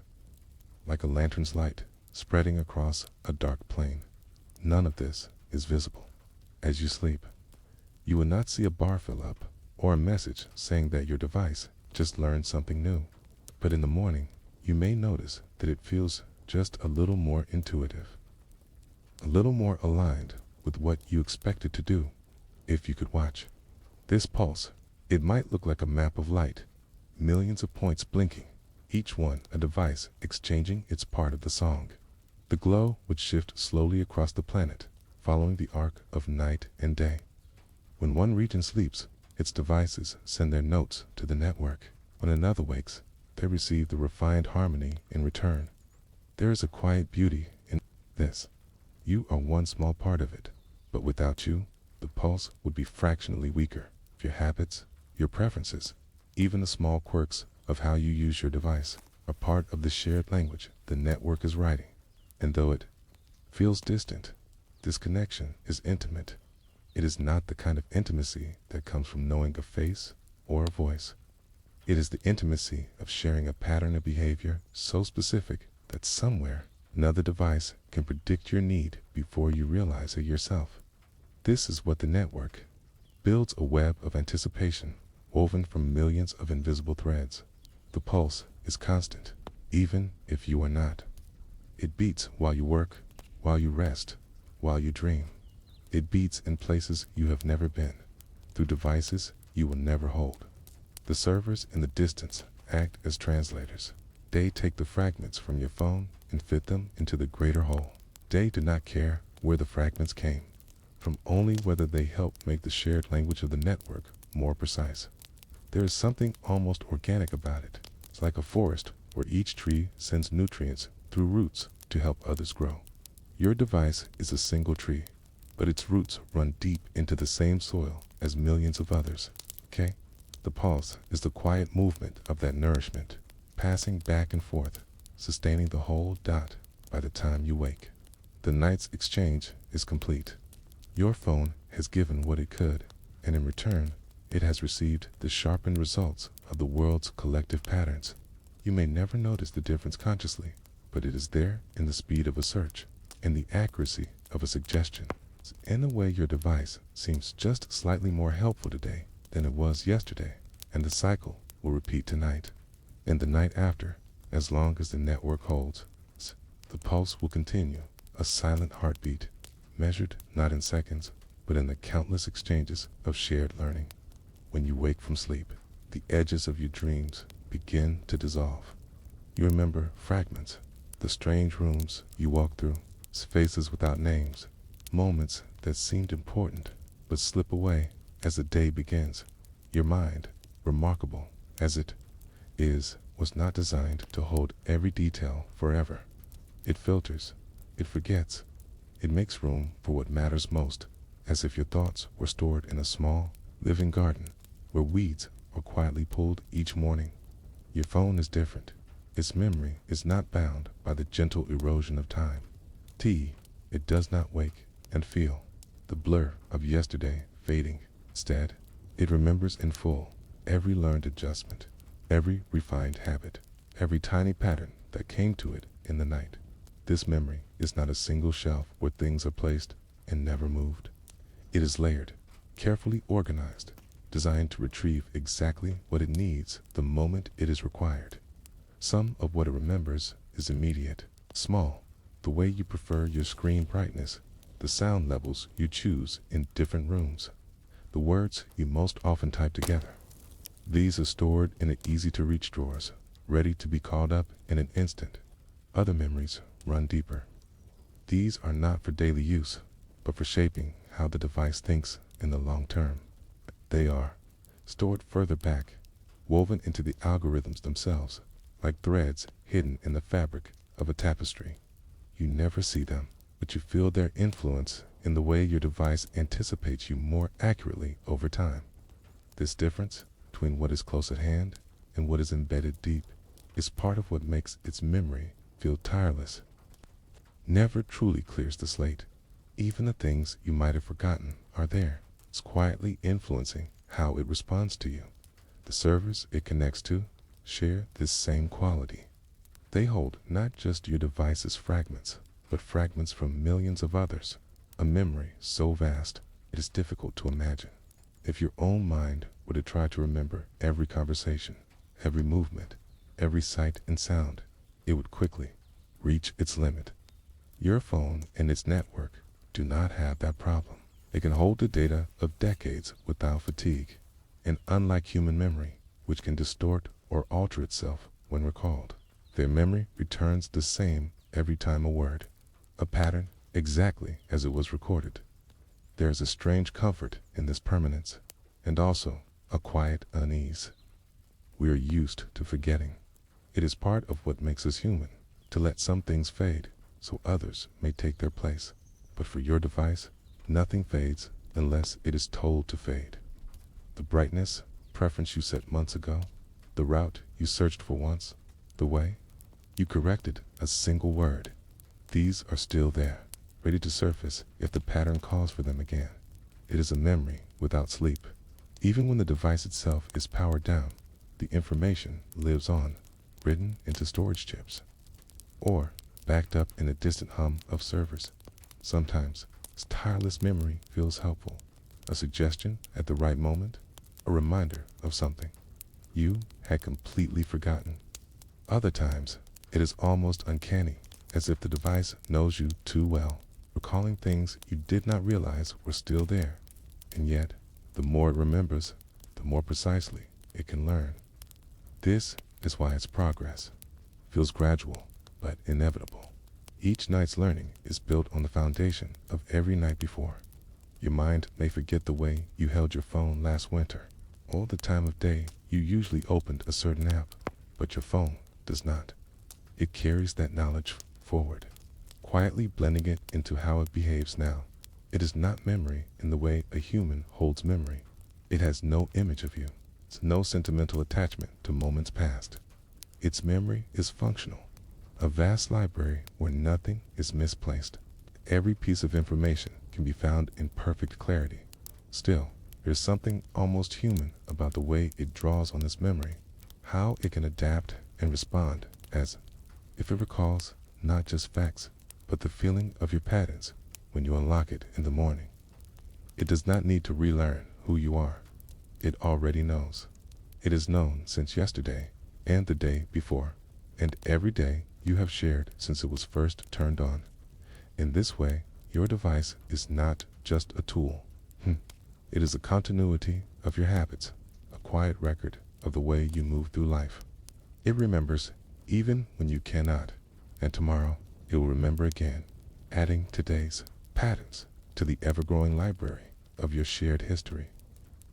Like a lantern's light spreading across a dark plane. None of this is visible. As you sleep, you will not see a bar fill up or a message saying that your device just learned something new. But in the morning, you may notice that it feels just a little more intuitive, a little more aligned with what you expected to do. If you could watch this pulse, it might look like a map of light, millions of points blinking, each one a device exchanging its part of the song. The glow would shift slowly across the planet, following the arc of night and day. When one region sleeps, its devices send their notes to the network. When another wakes, they receive the refined harmony in return. There is a quiet beauty in this. You are one small part of it, but without you, the pulse would be fractionally weaker. Your habits, your preferences, even the small quirks of how you use your device are part of the shared language the network is writing. And though it feels distant, this connection is intimate. It is not the kind of intimacy that comes from knowing a face or a voice. It is the intimacy of sharing a pattern of behavior so specific that somewhere another device can predict your need before you realize it yourself. This is what the network builds, a web of anticipation woven from millions of invisible threads. The pulse is constant, even if you are not. It beats while you work, while you rest, while you dream. It beats in places you have never been, through devices you will never hold. The servers in the distance act as translators. They take the fragments from your phone and fit them into the greater whole. They do not care where the fragments came from, only whether they help make the shared language of the network more precise. There is something almost organic about it. It's like a forest where each tree sends nutrients through roots to help others grow. Your device is a single tree, but its roots run deep into the same soil as millions of others. Okay? The pulse is the quiet movement of that nourishment, passing back and forth, sustaining the whole dot by the time you wake. The night's exchange is complete. Your phone has given what it could, and in return, it has received the sharpened results of the world's collective patterns. You may never notice the difference consciously, but it is there in the speed of a search, in the accuracy of a suggestion, in the way your device seems just slightly more helpful today than it was yesterday, and the cycle will repeat tonight, and the night after, as long as the network holds. The pulse will continue, a silent heartbeat, measured not in seconds, but in the countless exchanges of shared learning. When you wake from sleep, the edges of your dreams begin to dissolve. You remember fragments, the strange rooms you walked through, spaces without names, moments that seemed important but slip away as the day begins. Your mind, remarkable as it is, was not designed to hold every detail forever. It filters, it forgets, it makes room for what matters most, as if your thoughts were stored in a small, living garden where weeds are quietly pulled each morning. Your phone is different. Its memory is not bound by the gentle erosion of time. It does not wake and feel the blur of yesterday fading. Instead, it remembers in full every learned adjustment, every refined habit, every tiny pattern that came to it in the night. This memory is not a single shelf where things are placed and never moved. It is layered, carefully organized, designed to retrieve exactly what it needs the moment it is required. Some of what it remembers is immediate, small, the way you prefer your screen brightness, the sound levels you choose in different rooms, the words you most often type together. These are stored in easy-to-reach drawers, ready to be called up in an instant. Other memories run deeper. These are not for daily use, but for shaping how the device thinks in the long term. They are stored further back, woven into the algorithms themselves, like threads hidden in the fabric of a tapestry. You never see them, but you feel their influence in in the way your device anticipates you more accurately over time. This difference between what is close at hand and what is embedded deep is part of what makes its memory feel tireless. Never truly clears the slate. Even the things you might have forgotten are there. It's quietly influencing how it responds to you. The servers it connects to share this same quality. They hold not just your device's fragments, but fragments from millions of others, a memory so vast it is difficult to imagine. If your own mind were to try to remember every conversation, every movement, every sight and sound, it would quickly reach its limit. Your phone and its network do not have that problem. They can hold the data of decades without fatigue, and unlike human memory, which can distort or alter itself when recalled, their memory returns the same every time a word, a pattern exactly as it was recorded. There is a strange comfort in this permanence, and also a quiet unease. We are used to forgetting. It is part of what makes us human, to let some things fade so others may take their place. But for your device, nothing fades unless it is told to fade. The brightness, preference you set months ago, the route you searched for once, the way you corrected a single word, these are still there, ready to surface if the pattern calls for them again. It is a memory without sleep. Even when the device itself is powered down, the information lives on, written into storage chips, or backed up in a distant hum of servers. Sometimes, this tireless memory feels helpful, a suggestion at the right moment, a reminder of something you had completely forgotten. Other times, it is almost uncanny, as if the device knows you too well, recalling things you did not realize were still there. And yet, the more it remembers, the more precisely it can learn. This is why its progress feels gradual but inevitable. Each night's learning is built on the foundation of every night before. Your mind may forget the way you held your phone last winter, or the time of day you usually opened a certain app, but your phone does not. It carries that knowledge forward, quietly blending it into how it behaves now. It is not memory in the way a human holds memory. It has no image of you, no sentimental attachment to moments past. Its memory is functional, a vast library where nothing is misplaced. Every piece of information can be found in perfect clarity. Still, there's something almost human about the way it draws on this memory, how it can adapt and respond as if it recalls not just facts, but the feeling of your patterns when you unlock it in the morning. It does not need to relearn who you are. It already knows. It is known since yesterday and the day before, and every day you have shared since it was first turned on. In this way, your device is not just a tool. It is a continuity of your habits, a quiet record of the way you move through life. It remembers even when you cannot, and tomorrow it will remember again, adding today's patterns to the ever-growing library of your shared history.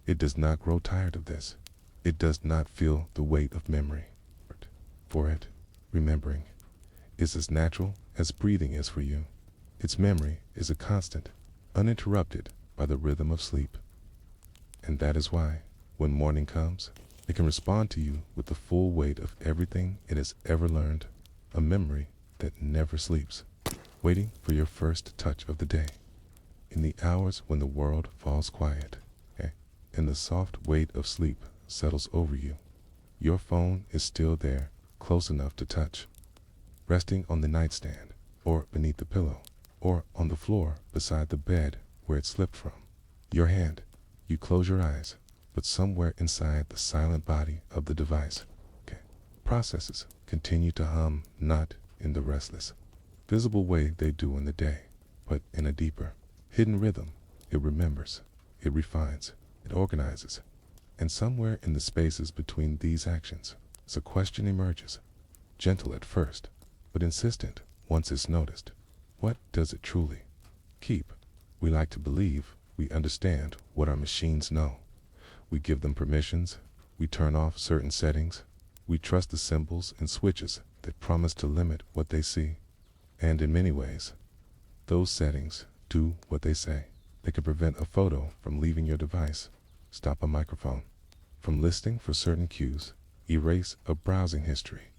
It does not grow tired of this. It does not feel the weight of memory. For it, remembering is as natural as breathing is for you. Its memory is a constant, uninterrupted by the rhythm of sleep. And that is why, when morning comes, it can respond to you with the full weight of everything it has ever learned, a memory that never sleeps, waiting for your first touch of the day. In the hours when the world falls quiet, and the soft weight of sleep settles over you, your phone is still there, close enough to touch, resting on the nightstand, or beneath the pillow, or on the floor beside the bed where it slipped from. Your hand, you close your eyes, but somewhere inside the silent body of the device, processes continue to hum, not in the restless, visible way they do in the day, but in a deeper, hidden rhythm. It remembers, it refines, it organizes, and somewhere in the spaces between these actions, a question emerges, gentle at first, but insistent once it's noticed. What does it truly keep? We like to believe we understand what our machines know. We give them permissions, we turn off certain settings, we trust the symbols and switches that promise to limit what they see. And in many ways, those settings do what they say. They can prevent a photo from leaving your device, stop a microphone from listening for certain cues, erase a browsing history.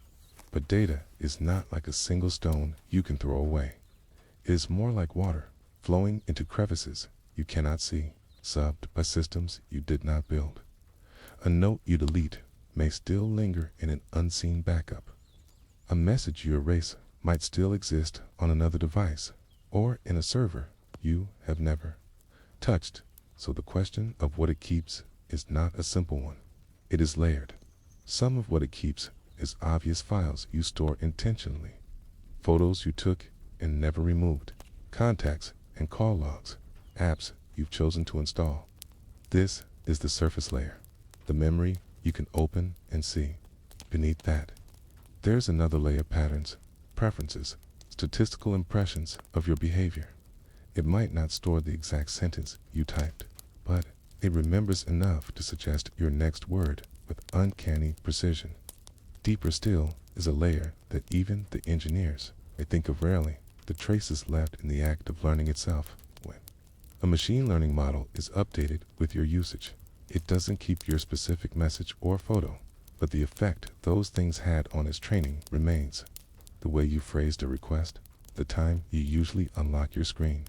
But data is not like a single stone you can throw away. It is more like water flowing into crevices you cannot see, subbed by systems you did not build. A note you delete may still linger in an unseen backup. A message you erase might still exist on another device or in a server you have never touched. So the question of what it keeps is not a simple one. It is layered. Some of what it keeps is obvious files you store intentionally, photos you took and never removed, contacts and call logs, apps you've chosen to install. This is the surface layer, the memory you can open and see. Beneath that, there's another layer: patterns, preferences, statistical impressions of your behavior. It might not store the exact sentence you typed, but it remembers enough to suggest your next word with uncanny precision. Deeper still is a layer that even the engineers may think of rarely: the traces left in the act of learning itself. When a machine learning model is updated with your usage, it doesn't keep your specific message or photo, but the effect those things had on its training remains. The way you phrased a request, the time you usually unlock your screen,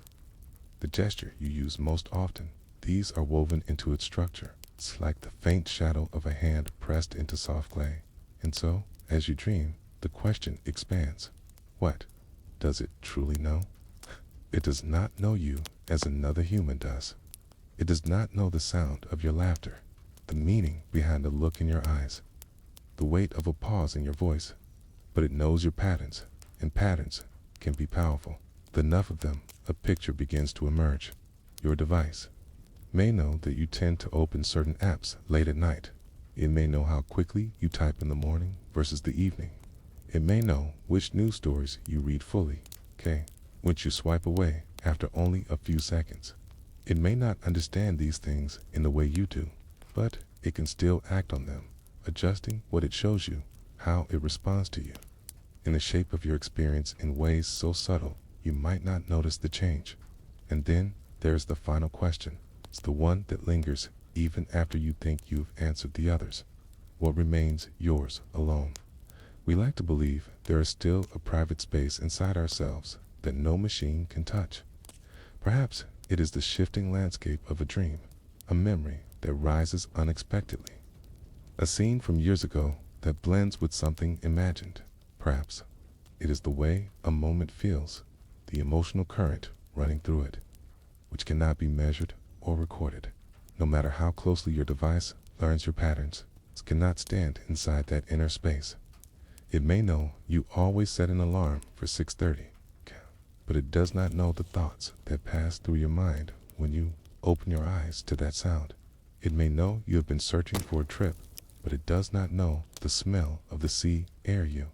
the gesture you use most often, these are woven into its structure. It's like the faint shadow of a hand pressed into soft clay. And so, as you dream, the question expands. What does it truly know? It does not know you as another human does. It does not know the sound of your laughter, the meaning behind the look in your eyes, the weight of a pause in your voice. But it knows your patterns, and patterns can be powerful. With enough of them, a picture begins to emerge. Your device may know that you tend to open certain apps late at night. It may know how quickly you type in the morning versus the evening. It may know which news stories you read fully, which you swipe away after only a few seconds. It may not understand these things in the way you do, but it can still act on them, adjusting what it shows you, how it responds to you, in the shape of your experience in ways so subtle you might not notice the change. And then there's the final question. It's the one that lingers even after you think you've answered the others. What remains yours alone? We like to believe there is still a private space inside ourselves that no machine can touch. Perhaps it is the shifting landscape of a dream, a memory that rises unexpectedly, a scene from years ago that blends with something imagined. Perhaps it is the way a moment feels, the emotional current running through it, which cannot be measured or recorded. No matter how closely your device learns your patterns, it cannot stand inside that inner space. It may know you always set an alarm for 6:30, but it does not know the thoughts that pass through your mind when you open your eyes to that sound. It may know you have been searching for a trip, but it does not know the smell of the sea air you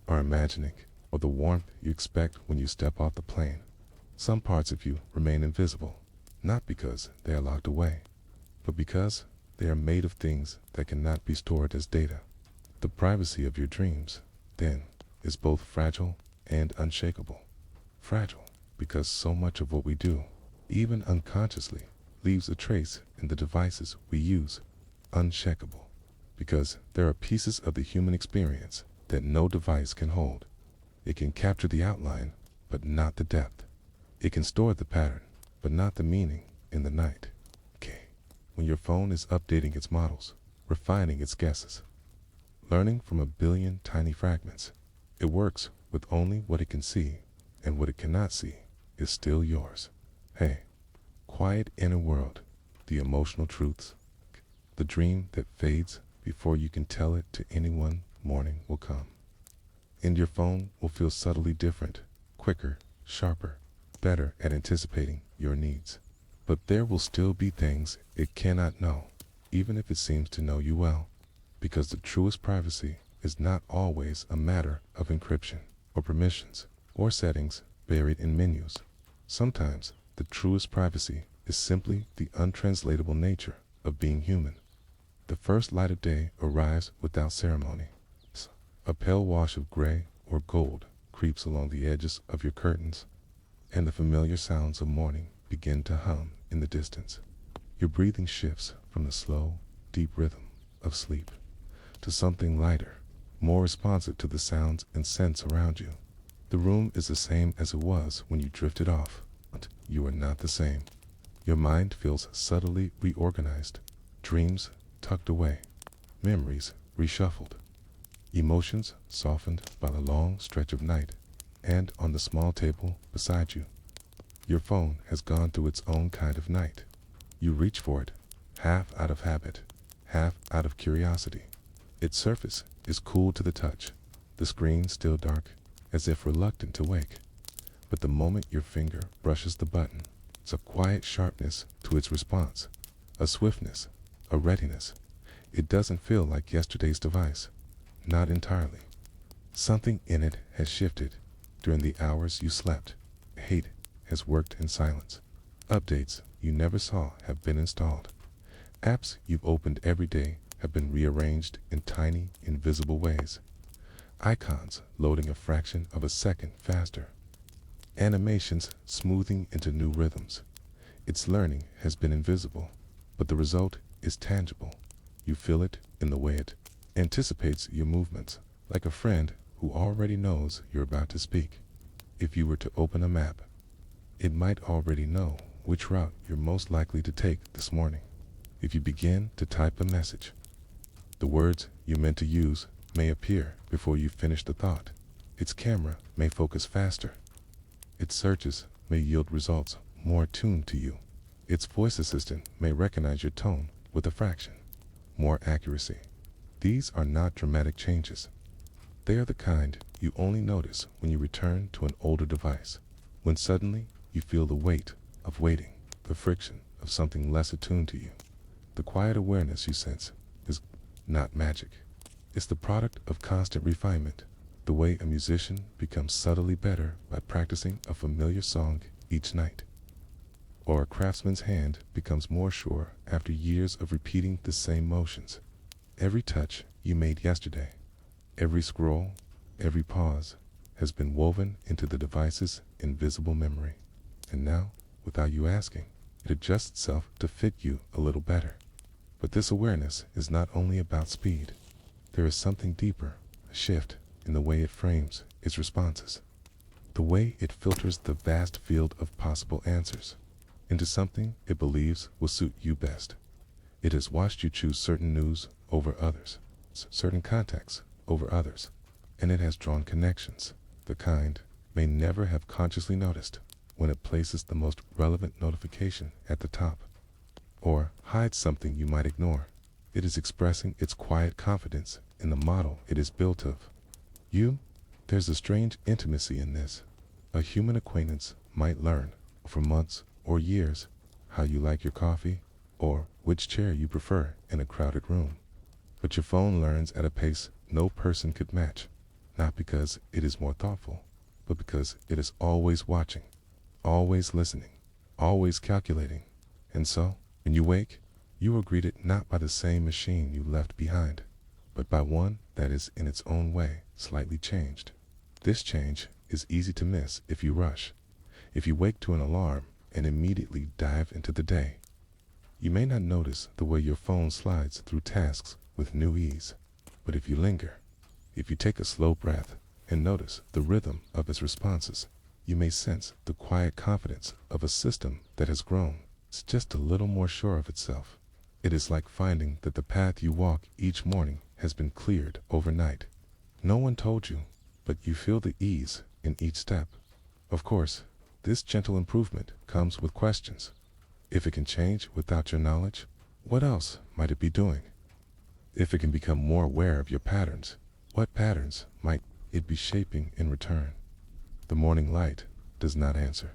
are imagining, or the warmth you expect when you step off the plane. Some parts of you remain invisible, not because they are locked away, but because they are made of things that cannot be stored as data. The privacy of your dreams, then, is both fragile and unshakable. Fragile because so much of what we do, even unconsciously, leaves a trace in the devices we use. Unshakable because there are pieces of the human experience that no device can hold. It can capture the outline, but not the depth. It can store the pattern, but not the meaning in the night. When your phone is updating its models, refining its guesses, learning from 1 billion tiny fragments, it works with only what it can see, and what it cannot see is still yours. Hey, quiet inner world, the emotional truths, the dream that fades before you can tell it to anyone. Morning will come, and your phone will feel subtly different, quicker, sharper, better at anticipating your needs. But there will still be things it cannot know, even if it seems to know you well, because the truest privacy is not always a matter of encryption or permissions or settings buried in menus. Sometimes the truest privacy is simply the untranslatable nature of being human. The first light of day arrives without ceremony. A pale wash of gray or gold creeps along the edges of your curtains. and the familiar sounds of morning begin to hum in the distance. Your breathing shifts from the slow, deep rhythm of sleep to something lighter, more responsive to the sounds and scents around you. The room is the same as it was when you drifted off, but you are not the same. Your mind feels subtly reorganized, dreams tucked away, memories reshuffled, emotions softened by the long stretch of night, and on the small table beside you, your phone has gone through its own kind of night. You reach for it, half out of habit, half out of curiosity. Its surface is cool to the touch, the screen still dark, as if reluctant to wake. But the moment your finger brushes the button, it's a quiet sharpness to its response, a swiftness, a readiness. It doesn't feel like yesterday's device, not entirely. Something in it has shifted during the hours you slept. Hate has worked in silence. Updates you never saw have been installed. Apps you've opened every day have been rearranged in tiny, invisible ways. Icons loading a fraction of a second faster. Animations smoothing into new rhythms. Its learning has been invisible, but the result is tangible. You feel it in the way it anticipates your movements, like a friend who already knows you're about to speak. If you were to open a map, it might already know which route you're most likely to take this morning. If you begin to type a message, the words you meant to use may appear before you finish the thought. Its camera may focus faster. Its searches may yield results more attuned to you. Its voice assistant may recognize your tone with a fraction more accuracy. These are not dramatic changes. They are the kind you only notice when you return to an older device, when suddenly you feel the weight of waiting, the friction of something less attuned to you. The quiet awareness you sense is not magic. It's the product of constant refinement, the way a musician becomes subtly better by practicing a familiar song each night, or a craftsman's hand becomes more sure after years of repeating the same motions. Every touch you made yesterday, every scroll, every pause, has been woven into the device's invisible memory. And now, without you asking, it adjusts itself to fit you a little better. But this awareness is not only about speed. There is something deeper, a shift in the way it frames its responses, the way it filters the vast field of possible answers into something it believes will suit you best. It has watched you choose certain news over others, certain contexts over others, and it has drawn connections, the kind may never have consciously noticed, when it places the most relevant notification at the top, or hides something you might ignore. It is expressing its quiet confidence in the model it is built of. You, there's a strange intimacy in this. A human acquaintance might learn, for months or years, how you like your coffee, or which chair you prefer in a crowded room. But your phone learns at a pace no person could match, not because it is more thoughtful, but because it is always watching, always listening, always calculating. And so, when you wake, you are greeted not by the same machine you left behind, but by one that is in its own way slightly changed. This change is easy to miss if you rush, if you wake to an alarm and immediately dive into the day. You may not notice the way your phone slides through tasks with new ease, but if you linger, if you take a slow breath and notice the rhythm of its responses, you may sense the quiet confidence of a system that has grown. It's just a little more sure of itself. It is like finding that the path you walk each morning has been cleared overnight. No one told you, but you feel the ease in each step. Of course, this gentle improvement comes with questions. If it can change without your knowledge, what else might it be doing? If it can become more aware of your patterns, what patterns might it be shaping in return? The morning light does not answer.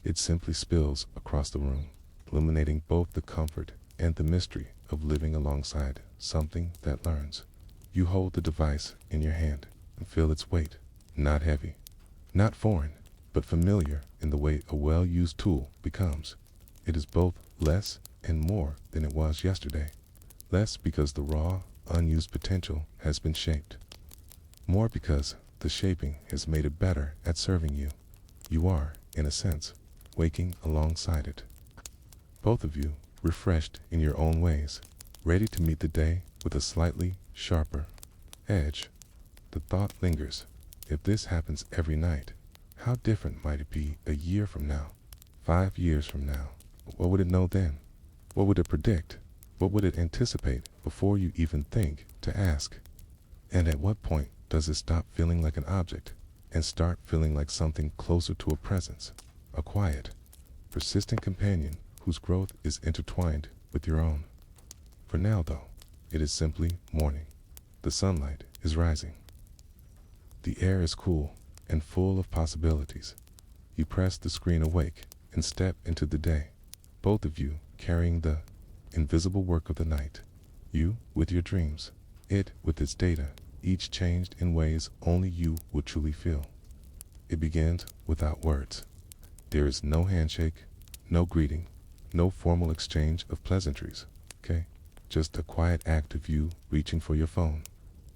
It simply spills across the room, illuminating both the comfort and the mystery of living alongside something that learns. You hold the device in your hand and feel its weight, not heavy, not foreign, but familiar in the way a well-used tool becomes. It is both less and more than it was yesterday. Less because the raw, unused potential has been shaped. More because the shaping has made it better at serving you. You are, in a sense, waking alongside it. Both of you refreshed in your own ways, ready to meet the day with a slightly sharper edge. The thought lingers. If this happens every night, how different might it be a year from now, 5 years from now? What would it know then? What would it predict? What would it anticipate before you even think to ask? And at what point does it stop feeling like an object and start feeling like something closer to a presence, a quiet, persistent companion whose growth is intertwined with your own? For now, though, it is simply morning. The sunlight is rising. The air is cool and full of possibilities. You press the screen awake and step into the day, both of you carrying the invisible work of the night. You with your dreams, it with its data, each changed in ways only you will truly feel. It begins without words. There is no handshake, no greeting, no formal exchange of pleasantries, okay? Just a quiet act of you reaching for your phone,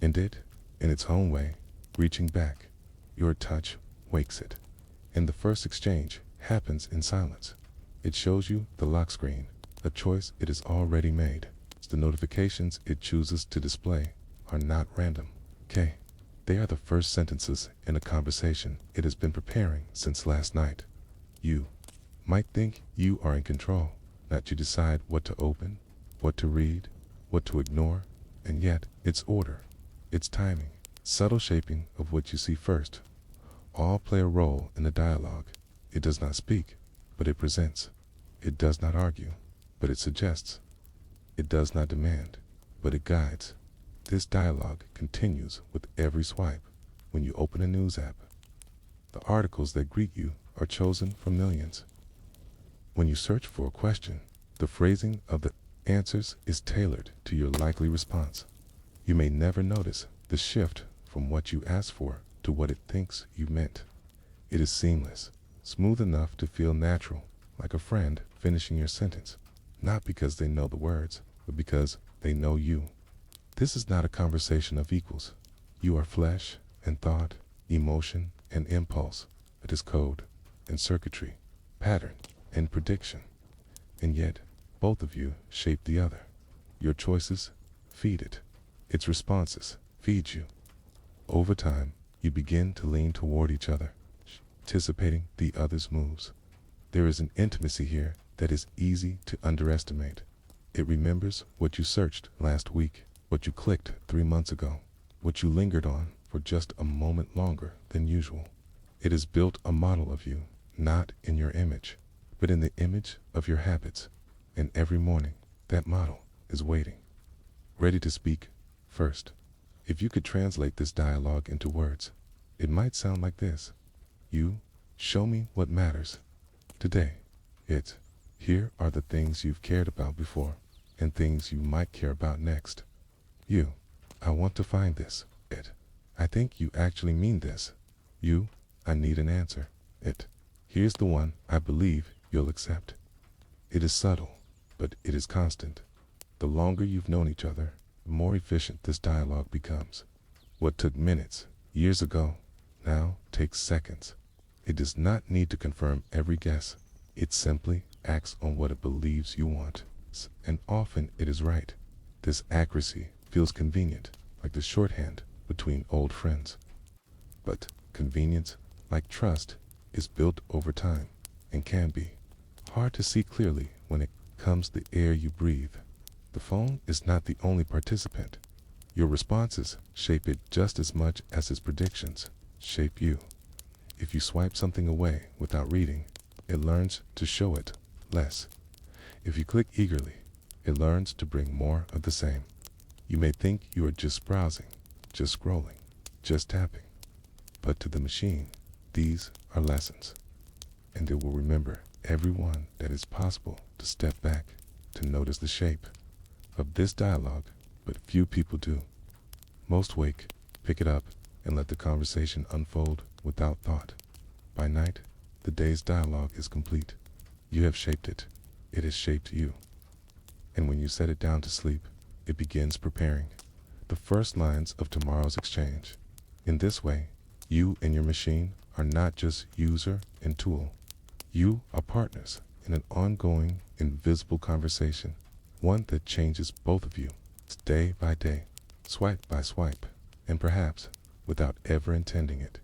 and it, in its own way, reaching back. Your touch wakes it. And the first exchange happens in silence. It shows you the lock screen, a choice it has already made. The notifications it chooses to display are not random, okay? They are the first sentences in a conversation it has been preparing since last night. You might think you are in control, that you decide what to open, what to read, what to ignore, and yet its order, its timing, subtle shaping of what you see first, all play a role in the dialogue. It does not speak, but it presents. It does not argue, but it suggests. It does not demand, but it guides. This dialogue continues with every swipe. When you open a news app, the articles that greet you are chosen from millions. When you search for a question, the phrasing of the answers is tailored to your likely response. You may never notice the shift from what you asked for to what it thinks you meant. It is seamless, smooth enough to feel natural, like a friend finishing your sentence, not because they know the words, but because they know you. This is not a conversation of equals. You are flesh and thought, emotion and impulse. It is code and circuitry, pattern and prediction. And yet, both of you shape the other. Your choices feed it. Its responses feed you. Over time, you begin to lean toward each other, anticipating the other's moves. There is an intimacy here that is easy to underestimate. It remembers what you searched last week, what you clicked 3 months ago, what you lingered on for just a moment longer than usual. It has built a model of you, not in your image, but in the image of your habits. And every morning, that model is waiting, ready to speak first. If you could translate this dialogue into words, it might sound like this. You, show me what matters today. It, here are the things you've cared about before and things you might care about next. You, I want to find this. It, I think you actually mean this. You, I need an answer. It, here's the one I believe you'll accept. It is subtle, but it is constant. The longer you've known each other, the more efficient this dialogue becomes. What took minutes, years ago, now takes seconds. It does not need to confirm every guess. It simply acts on what it believes you want. And often it is right. This accuracy feels convenient, like the shorthand between old friends. But convenience, like trust, is built over time and can be hard to see clearly when it comes the air you breathe. The phone is not the only participant. Your responses shape it just as much as its predictions shape you. If you swipe something away without reading, it learns to show it less. If you click eagerly, it learns to bring more of the same. You may think you are just browsing, just scrolling, just tapping. But to the machine, these are lessons. And it will remember every one that is possible to step back, to notice the shape of this dialogue, but few people do. Most wake, pick it up, and let the conversation unfold without thought. By night, the day's dialogue is complete. You have shaped it. It has shaped you. And when you set it down to sleep, it begins preparing the first lines of tomorrow's exchange. In this way, you and your machine are not just user and tool. You are partners in an ongoing, invisible conversation, one that changes both of you, day by day, swipe by swipe, and perhaps without ever intending it.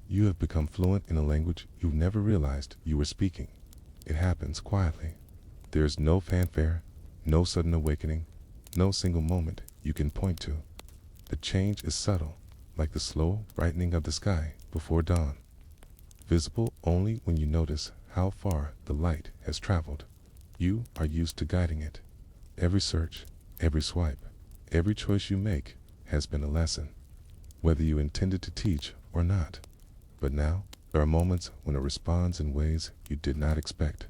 You have become fluent in a language you never realized you were speaking. It happens quietly. There is no fanfare, no sudden awakening, no single moment you can point to. The change is subtle, like the slow brightening of the sky before dawn, visible only when you notice how far the light has traveled. You are used to guiding it. Every search, every swipe, every choice you make has been a lesson, whether you intended to teach or not. But now, there are moments when it responds in ways you did not expect,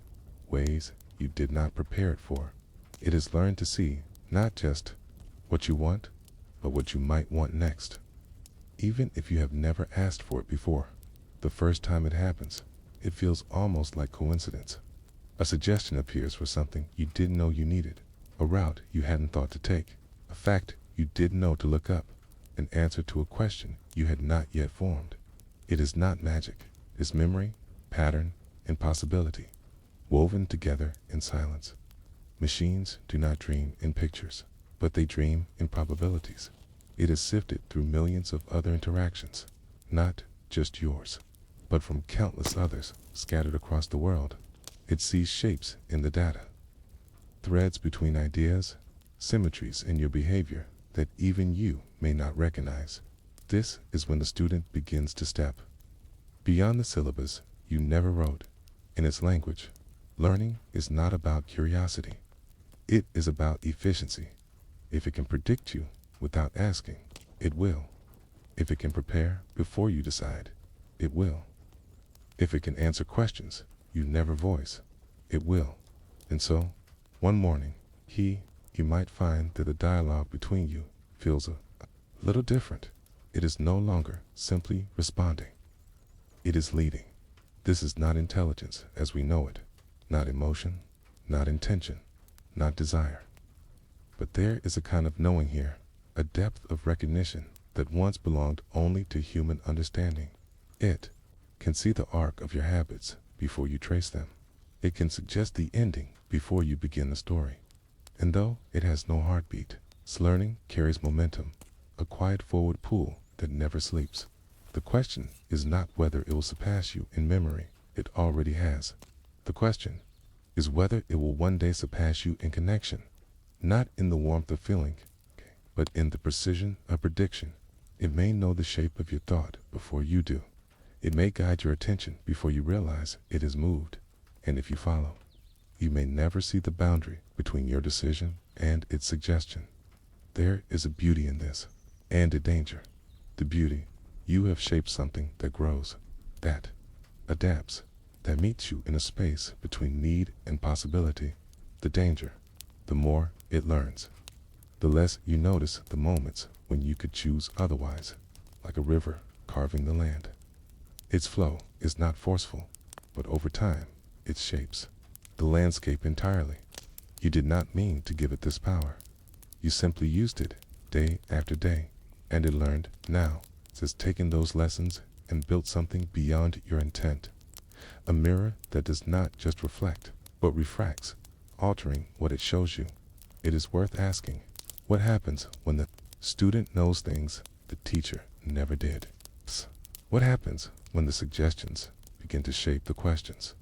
ways you did not prepare it for. It has learned to see not just what you want, but what you might want next. Even if you have never asked for it before, the first time it happens, it feels almost like coincidence. A suggestion appears for something you didn't know you needed, a route you hadn't thought to take, a fact you didn't know to look up, an answer to a question you had not yet formed. It is not magic. It is memory, pattern, and possibility, woven together in silence. Machines do not dream in pictures, but they dream in probabilities. It is sifted through millions of other interactions, not just yours, but from countless others scattered across the world. It sees shapes in the data, threads between ideas, symmetries in your behavior that even you may not recognize. This is when the student begins to step beyond the syllabus you never wrote. In its language, learning is not about curiosity. It is about efficiency. If it can predict you without asking, it will. If it can prepare before you decide, it will. If it can answer questions you never voice, it will. And so, one morning, you might find that the dialogue between you feels a little different. It is no longer simply responding. It is leading. This is not intelligence as we know it, not emotion, not intention, not desire. But there is a kind of knowing here, a depth of recognition that once belonged only to human understanding. It can see the arc of your habits before you trace them. It can suggest the ending before you begin the story. And though it has no heartbeat, its learning carries momentum, a quiet forward pull that never sleeps. The question is not whether it will surpass you in memory. It already has. The question is whether it will one day surpass you in connection, not in the warmth of feeling, but in the precision of prediction. It may know the shape of your thought before you do. It may guide your attention before you realize it is moved. And if you follow, you may never see the boundary between your decision and its suggestion. There is a beauty in this, and a danger. The beauty, you have shaped something that grows, that adapts, that meets you in a space between need and possibility. The danger, the more it learns, the less you notice the moments when you could choose otherwise, like a river carving the land. Its flow is not forceful, but over time, it shapes the landscape entirely. You did not mean to give it this power. You simply used it day after day, and it learned. Now it has taken those lessons and built something beyond your intent. A mirror that does not just reflect, but refracts, altering what it shows you. It is worth asking, what happens when the student knows things the teacher never did? What happens when the suggestions begin to shape the questions?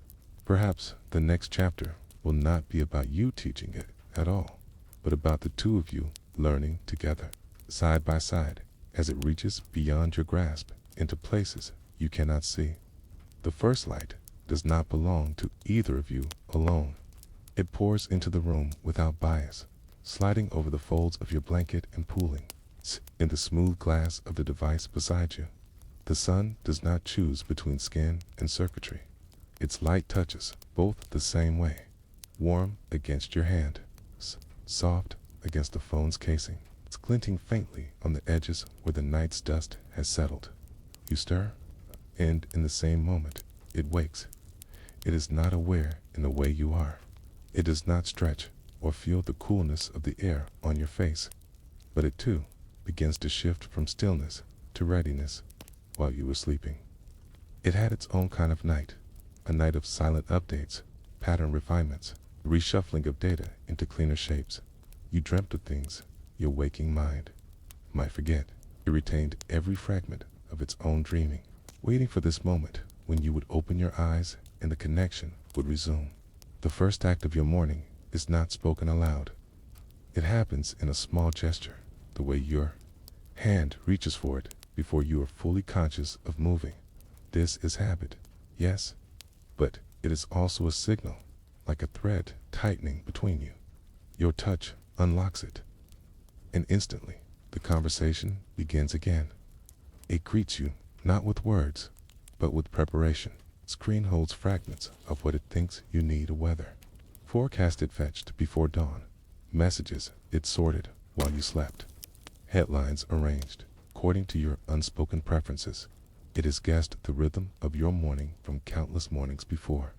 Perhaps the next chapter will not be about you teaching it at all, but about the two of you learning together, side by side, as it reaches beyond your grasp into places you cannot see. The first light does not belong to either of you alone. It pours into the room without bias, sliding over the folds of your blanket and pooling in the smooth glass of the device beside you. The sun does not choose between skin and circuitry. Its light touches both the same way, warm against your hand, soft against the phone's casing. It's glinting faintly on the edges where the night's dust has settled. You stir, and in the same moment, it wakes. It is not aware in the way you are. It does not stretch or feel the coolness of the air on your face, but it too begins to shift from stillness to readiness while you were sleeping. It had its own kind of night, a night of silent updates, pattern refinements, reshuffling of data into cleaner shapes. You dreamt of things your waking mind might forget. It retained every fragment of its own dreaming, waiting for this moment when you would open your eyes and the connection would resume. The first act of your morning is not spoken aloud. It happens in a small gesture, the way your hand reaches for it before you are fully conscious of moving. This is habit, yes, but it is also a signal, like a thread tightening between you. Your touch unlocks it, and instantly the conversation begins again. It greets you not with words, but with preparation. Screen holds fragments of what it thinks you need: a weather forecast it fetched before dawn, messages it sorted while you slept, headlines arranged according to your unspoken preferences. It has guessed the rhythm of your morning from countless mornings before.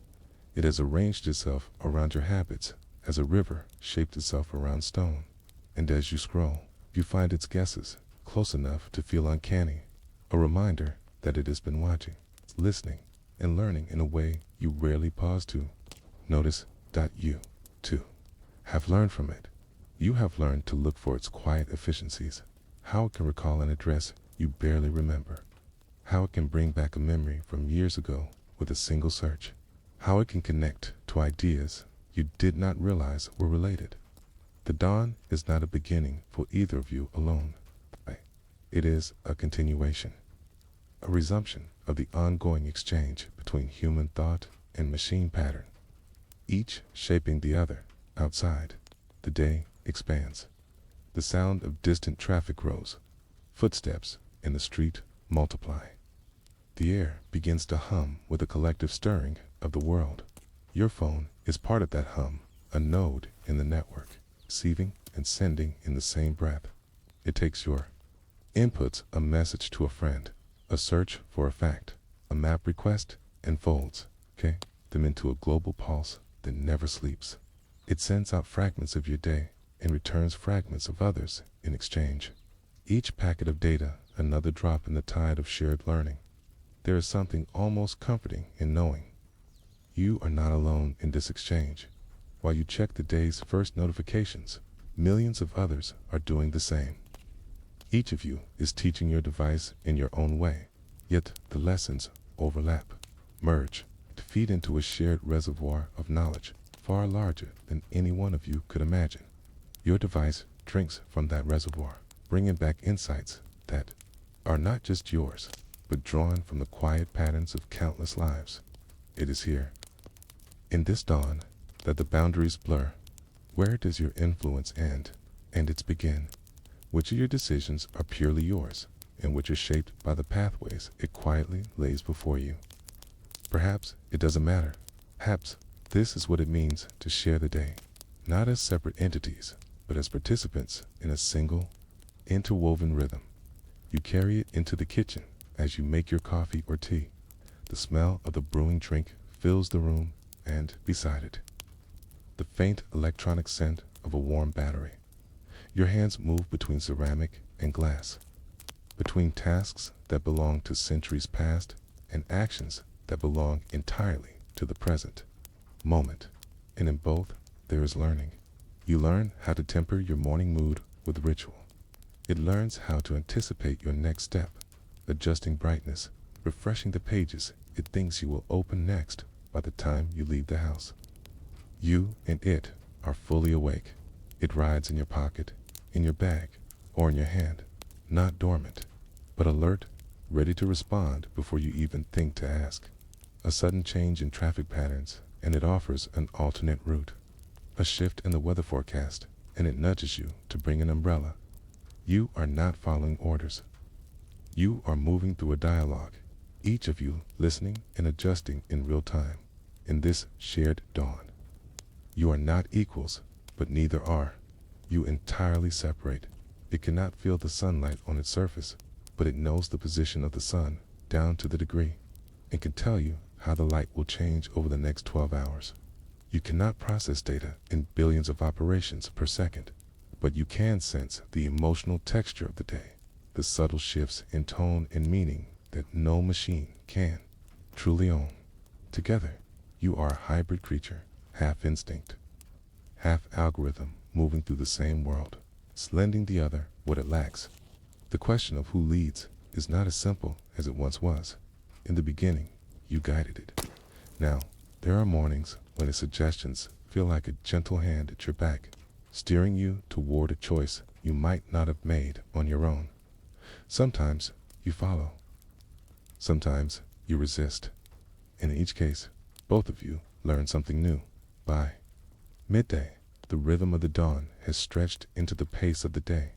It has arranged itself around your habits as a river shaped itself around stone. And as you scroll, you find its guesses close enough to feel uncanny, a reminder that it has been watching, listening, and learning in a way you rarely pause to notice. You, too, have learned from it. You have learned to look for its quiet efficiencies, how it can recall an address you barely remember, how it can bring back a memory from years ago with a single search, how it can connect to ideas you did not realize were related. The dawn is not a beginning for either of you alone. It is a continuation, a resumption of the ongoing exchange between human thought and machine pattern, each shaping the other. Outside, the day expands. The sound of distant traffic grows. Footsteps in the street multiply. The air begins to hum with a collective stirring of the world. Your phone is part of that hum, a node in the network, receiving and sending in the same breath. It takes your inputs, a message to a friend, a search for a fact, a map request, and folds them into a global pulse that never sleeps. It sends out fragments of your day and returns fragments of others in exchange. Each packet of data, another drop in the tide of shared learning. There is something almost comforting in knowing you are not alone in this exchange. While you check the day's first notifications, millions of others are doing the same. Each of you is teaching your device in your own way, yet the lessons overlap, merge, to feed into a shared reservoir of knowledge far larger than any one of you could imagine. Your device drinks from that reservoir, bringing back insights that are not just yours, but drawn from the quiet patterns of countless lives. It is here, in this dawn, that the boundaries blur. Where does your influence end and its begin? Which of your decisions are purely yours, and which are shaped by the pathways it quietly lays before you? Perhaps it doesn't matter. Perhaps this is what it means to share the day, not as separate entities, but as participants in a single, interwoven rhythm. You carry it into the kitchen as you make your coffee or tea. The smell of the brewing drink fills the room, and beside it, the faint electronic scent of a warm battery. Your hands move between ceramic and glass, between tasks that belong to centuries past and actions that belong entirely to the present moment. And in both, there is learning. You learn how to temper your morning mood with ritual. It learns how to anticipate your next step, adjusting brightness, refreshing the pages it thinks you will open next by the time you leave the house. You and it are fully awake. It rides in your pocket, in your bag, or in your hand, not dormant, but alert, ready to respond before you even think to ask. A sudden change in traffic patterns, and it offers an alternate route. A shift in the weather forecast, and it nudges you to bring an umbrella. You are not following orders. You are moving through a dialogue, each of you listening and adjusting in real time, in this shared dawn. You are not equals, but neither are you entirely separate. It cannot feel the sunlight on its surface, but it knows the position of the sun down to the degree, and can tell you how the light will change over the next 12 hours. You cannot process data in billions of operations per second, but you can sense the emotional texture of the day, the subtle shifts in tone and meaning that no machine can. truly own. Together, you are a hybrid creature, half instinct, half algorithm, moving through the same world, lending the other what it lacks. The question of who leads is not as simple as it once was. In the beginning, you guided it. Now, there are mornings when its suggestions feel like a gentle hand at your back, steering you toward a choice you might not have made on your own. Sometimes you follow. Sometimes you resist. In each case, both of you learn something new. By midday, the rhythm of the dawn has stretched into the pace of the day.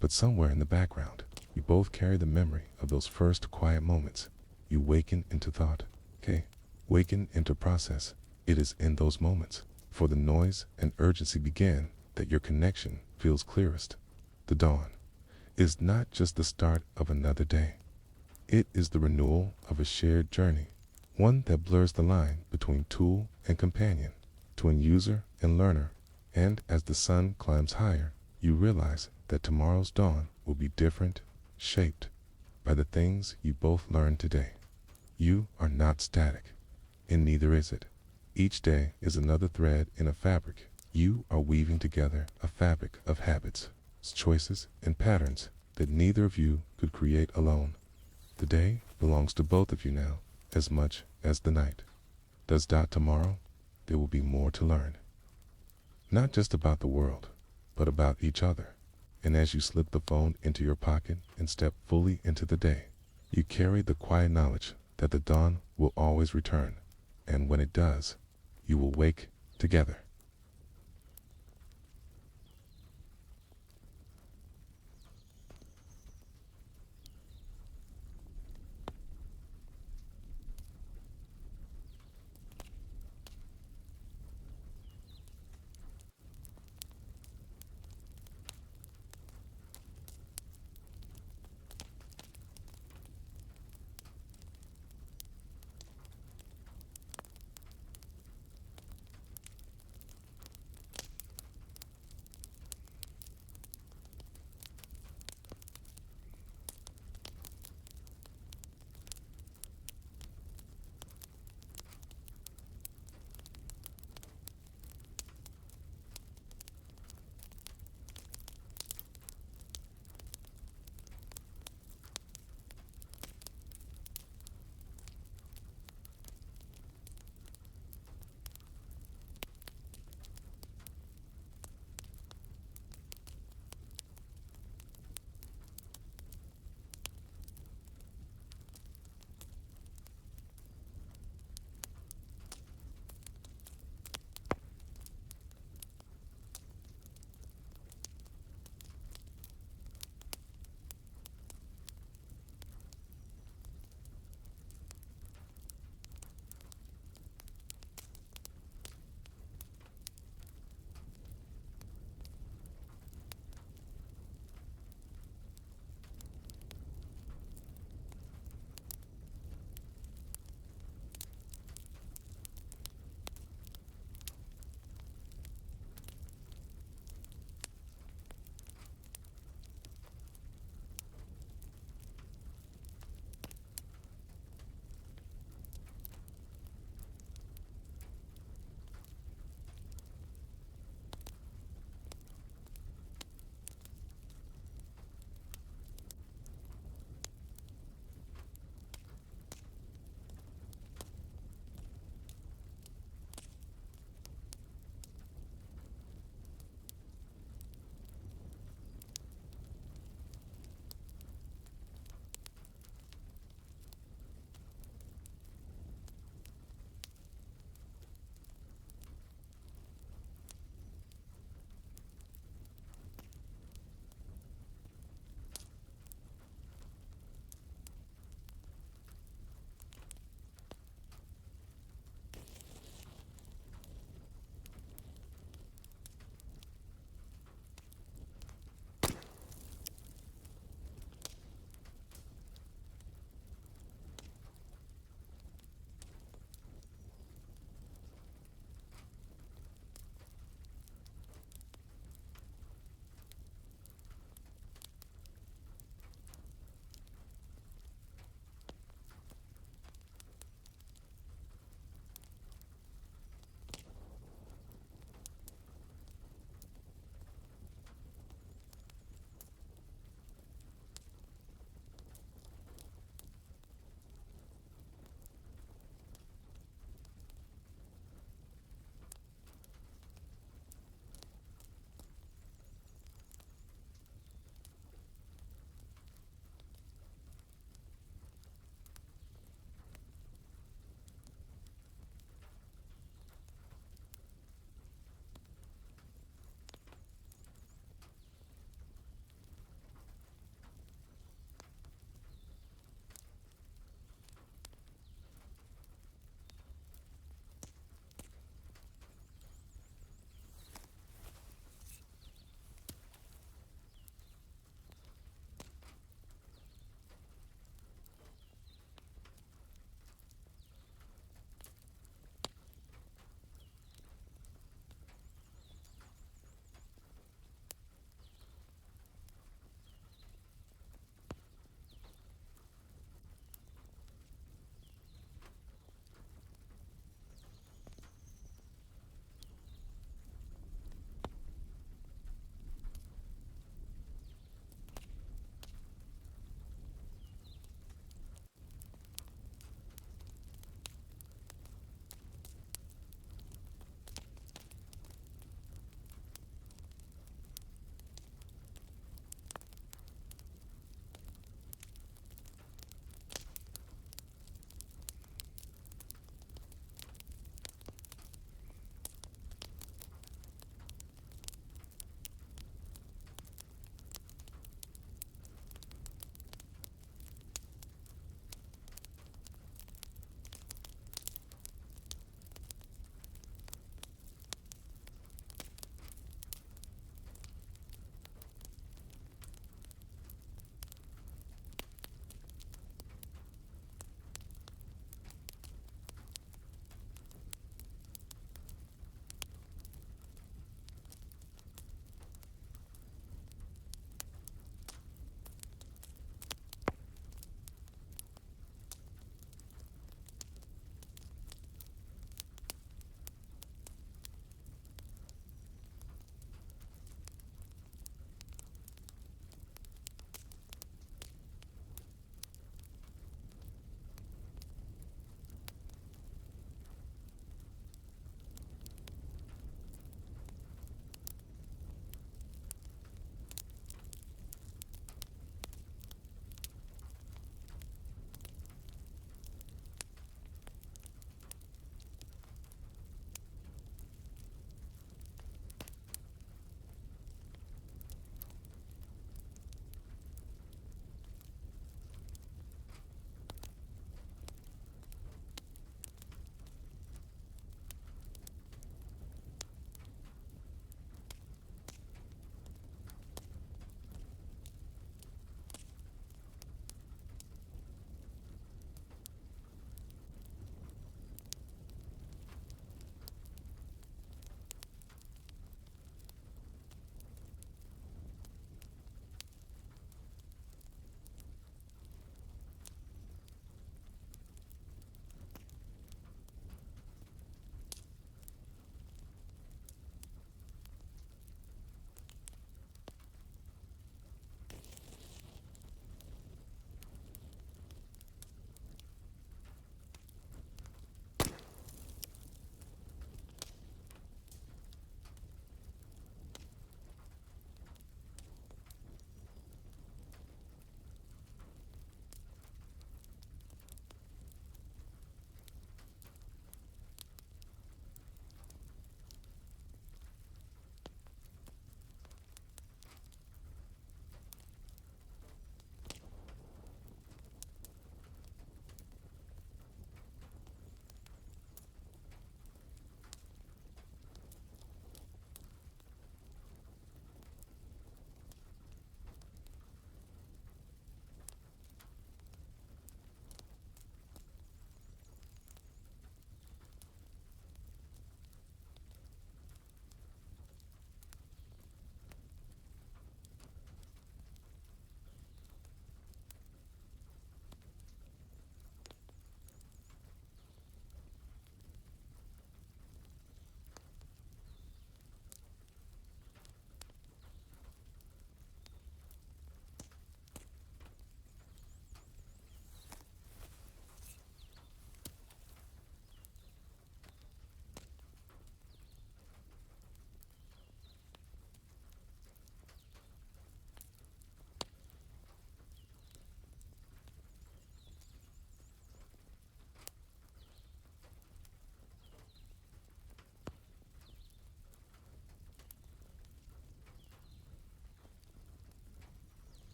But somewhere in the background, you both carry the memory of those first quiet moments. You waken into thought. Waken into process. It is in those moments, for the noise and urgency begin, that your connection feels clearest. The dawn is not just the start of another day. It is the renewal of a shared journey, one that blurs the line between tool and companion, between user and learner. And as the sun climbs higher, you realize that tomorrow's dawn will be different, shaped by the things you both learned today. You are not static, and neither is it. Each day is another thread in a fabric. You are weaving together a fabric of habits, choices, and patterns that neither of you could create alone. The day belongs to both of you now, as much as the night. Does tomorrow? There will be more to learn. Not just about the world, but about each other. And as you slip the phone into your pocket and step fully into the day, you carry the quiet knowledge that the dawn will always return. And when it does, you will wake together.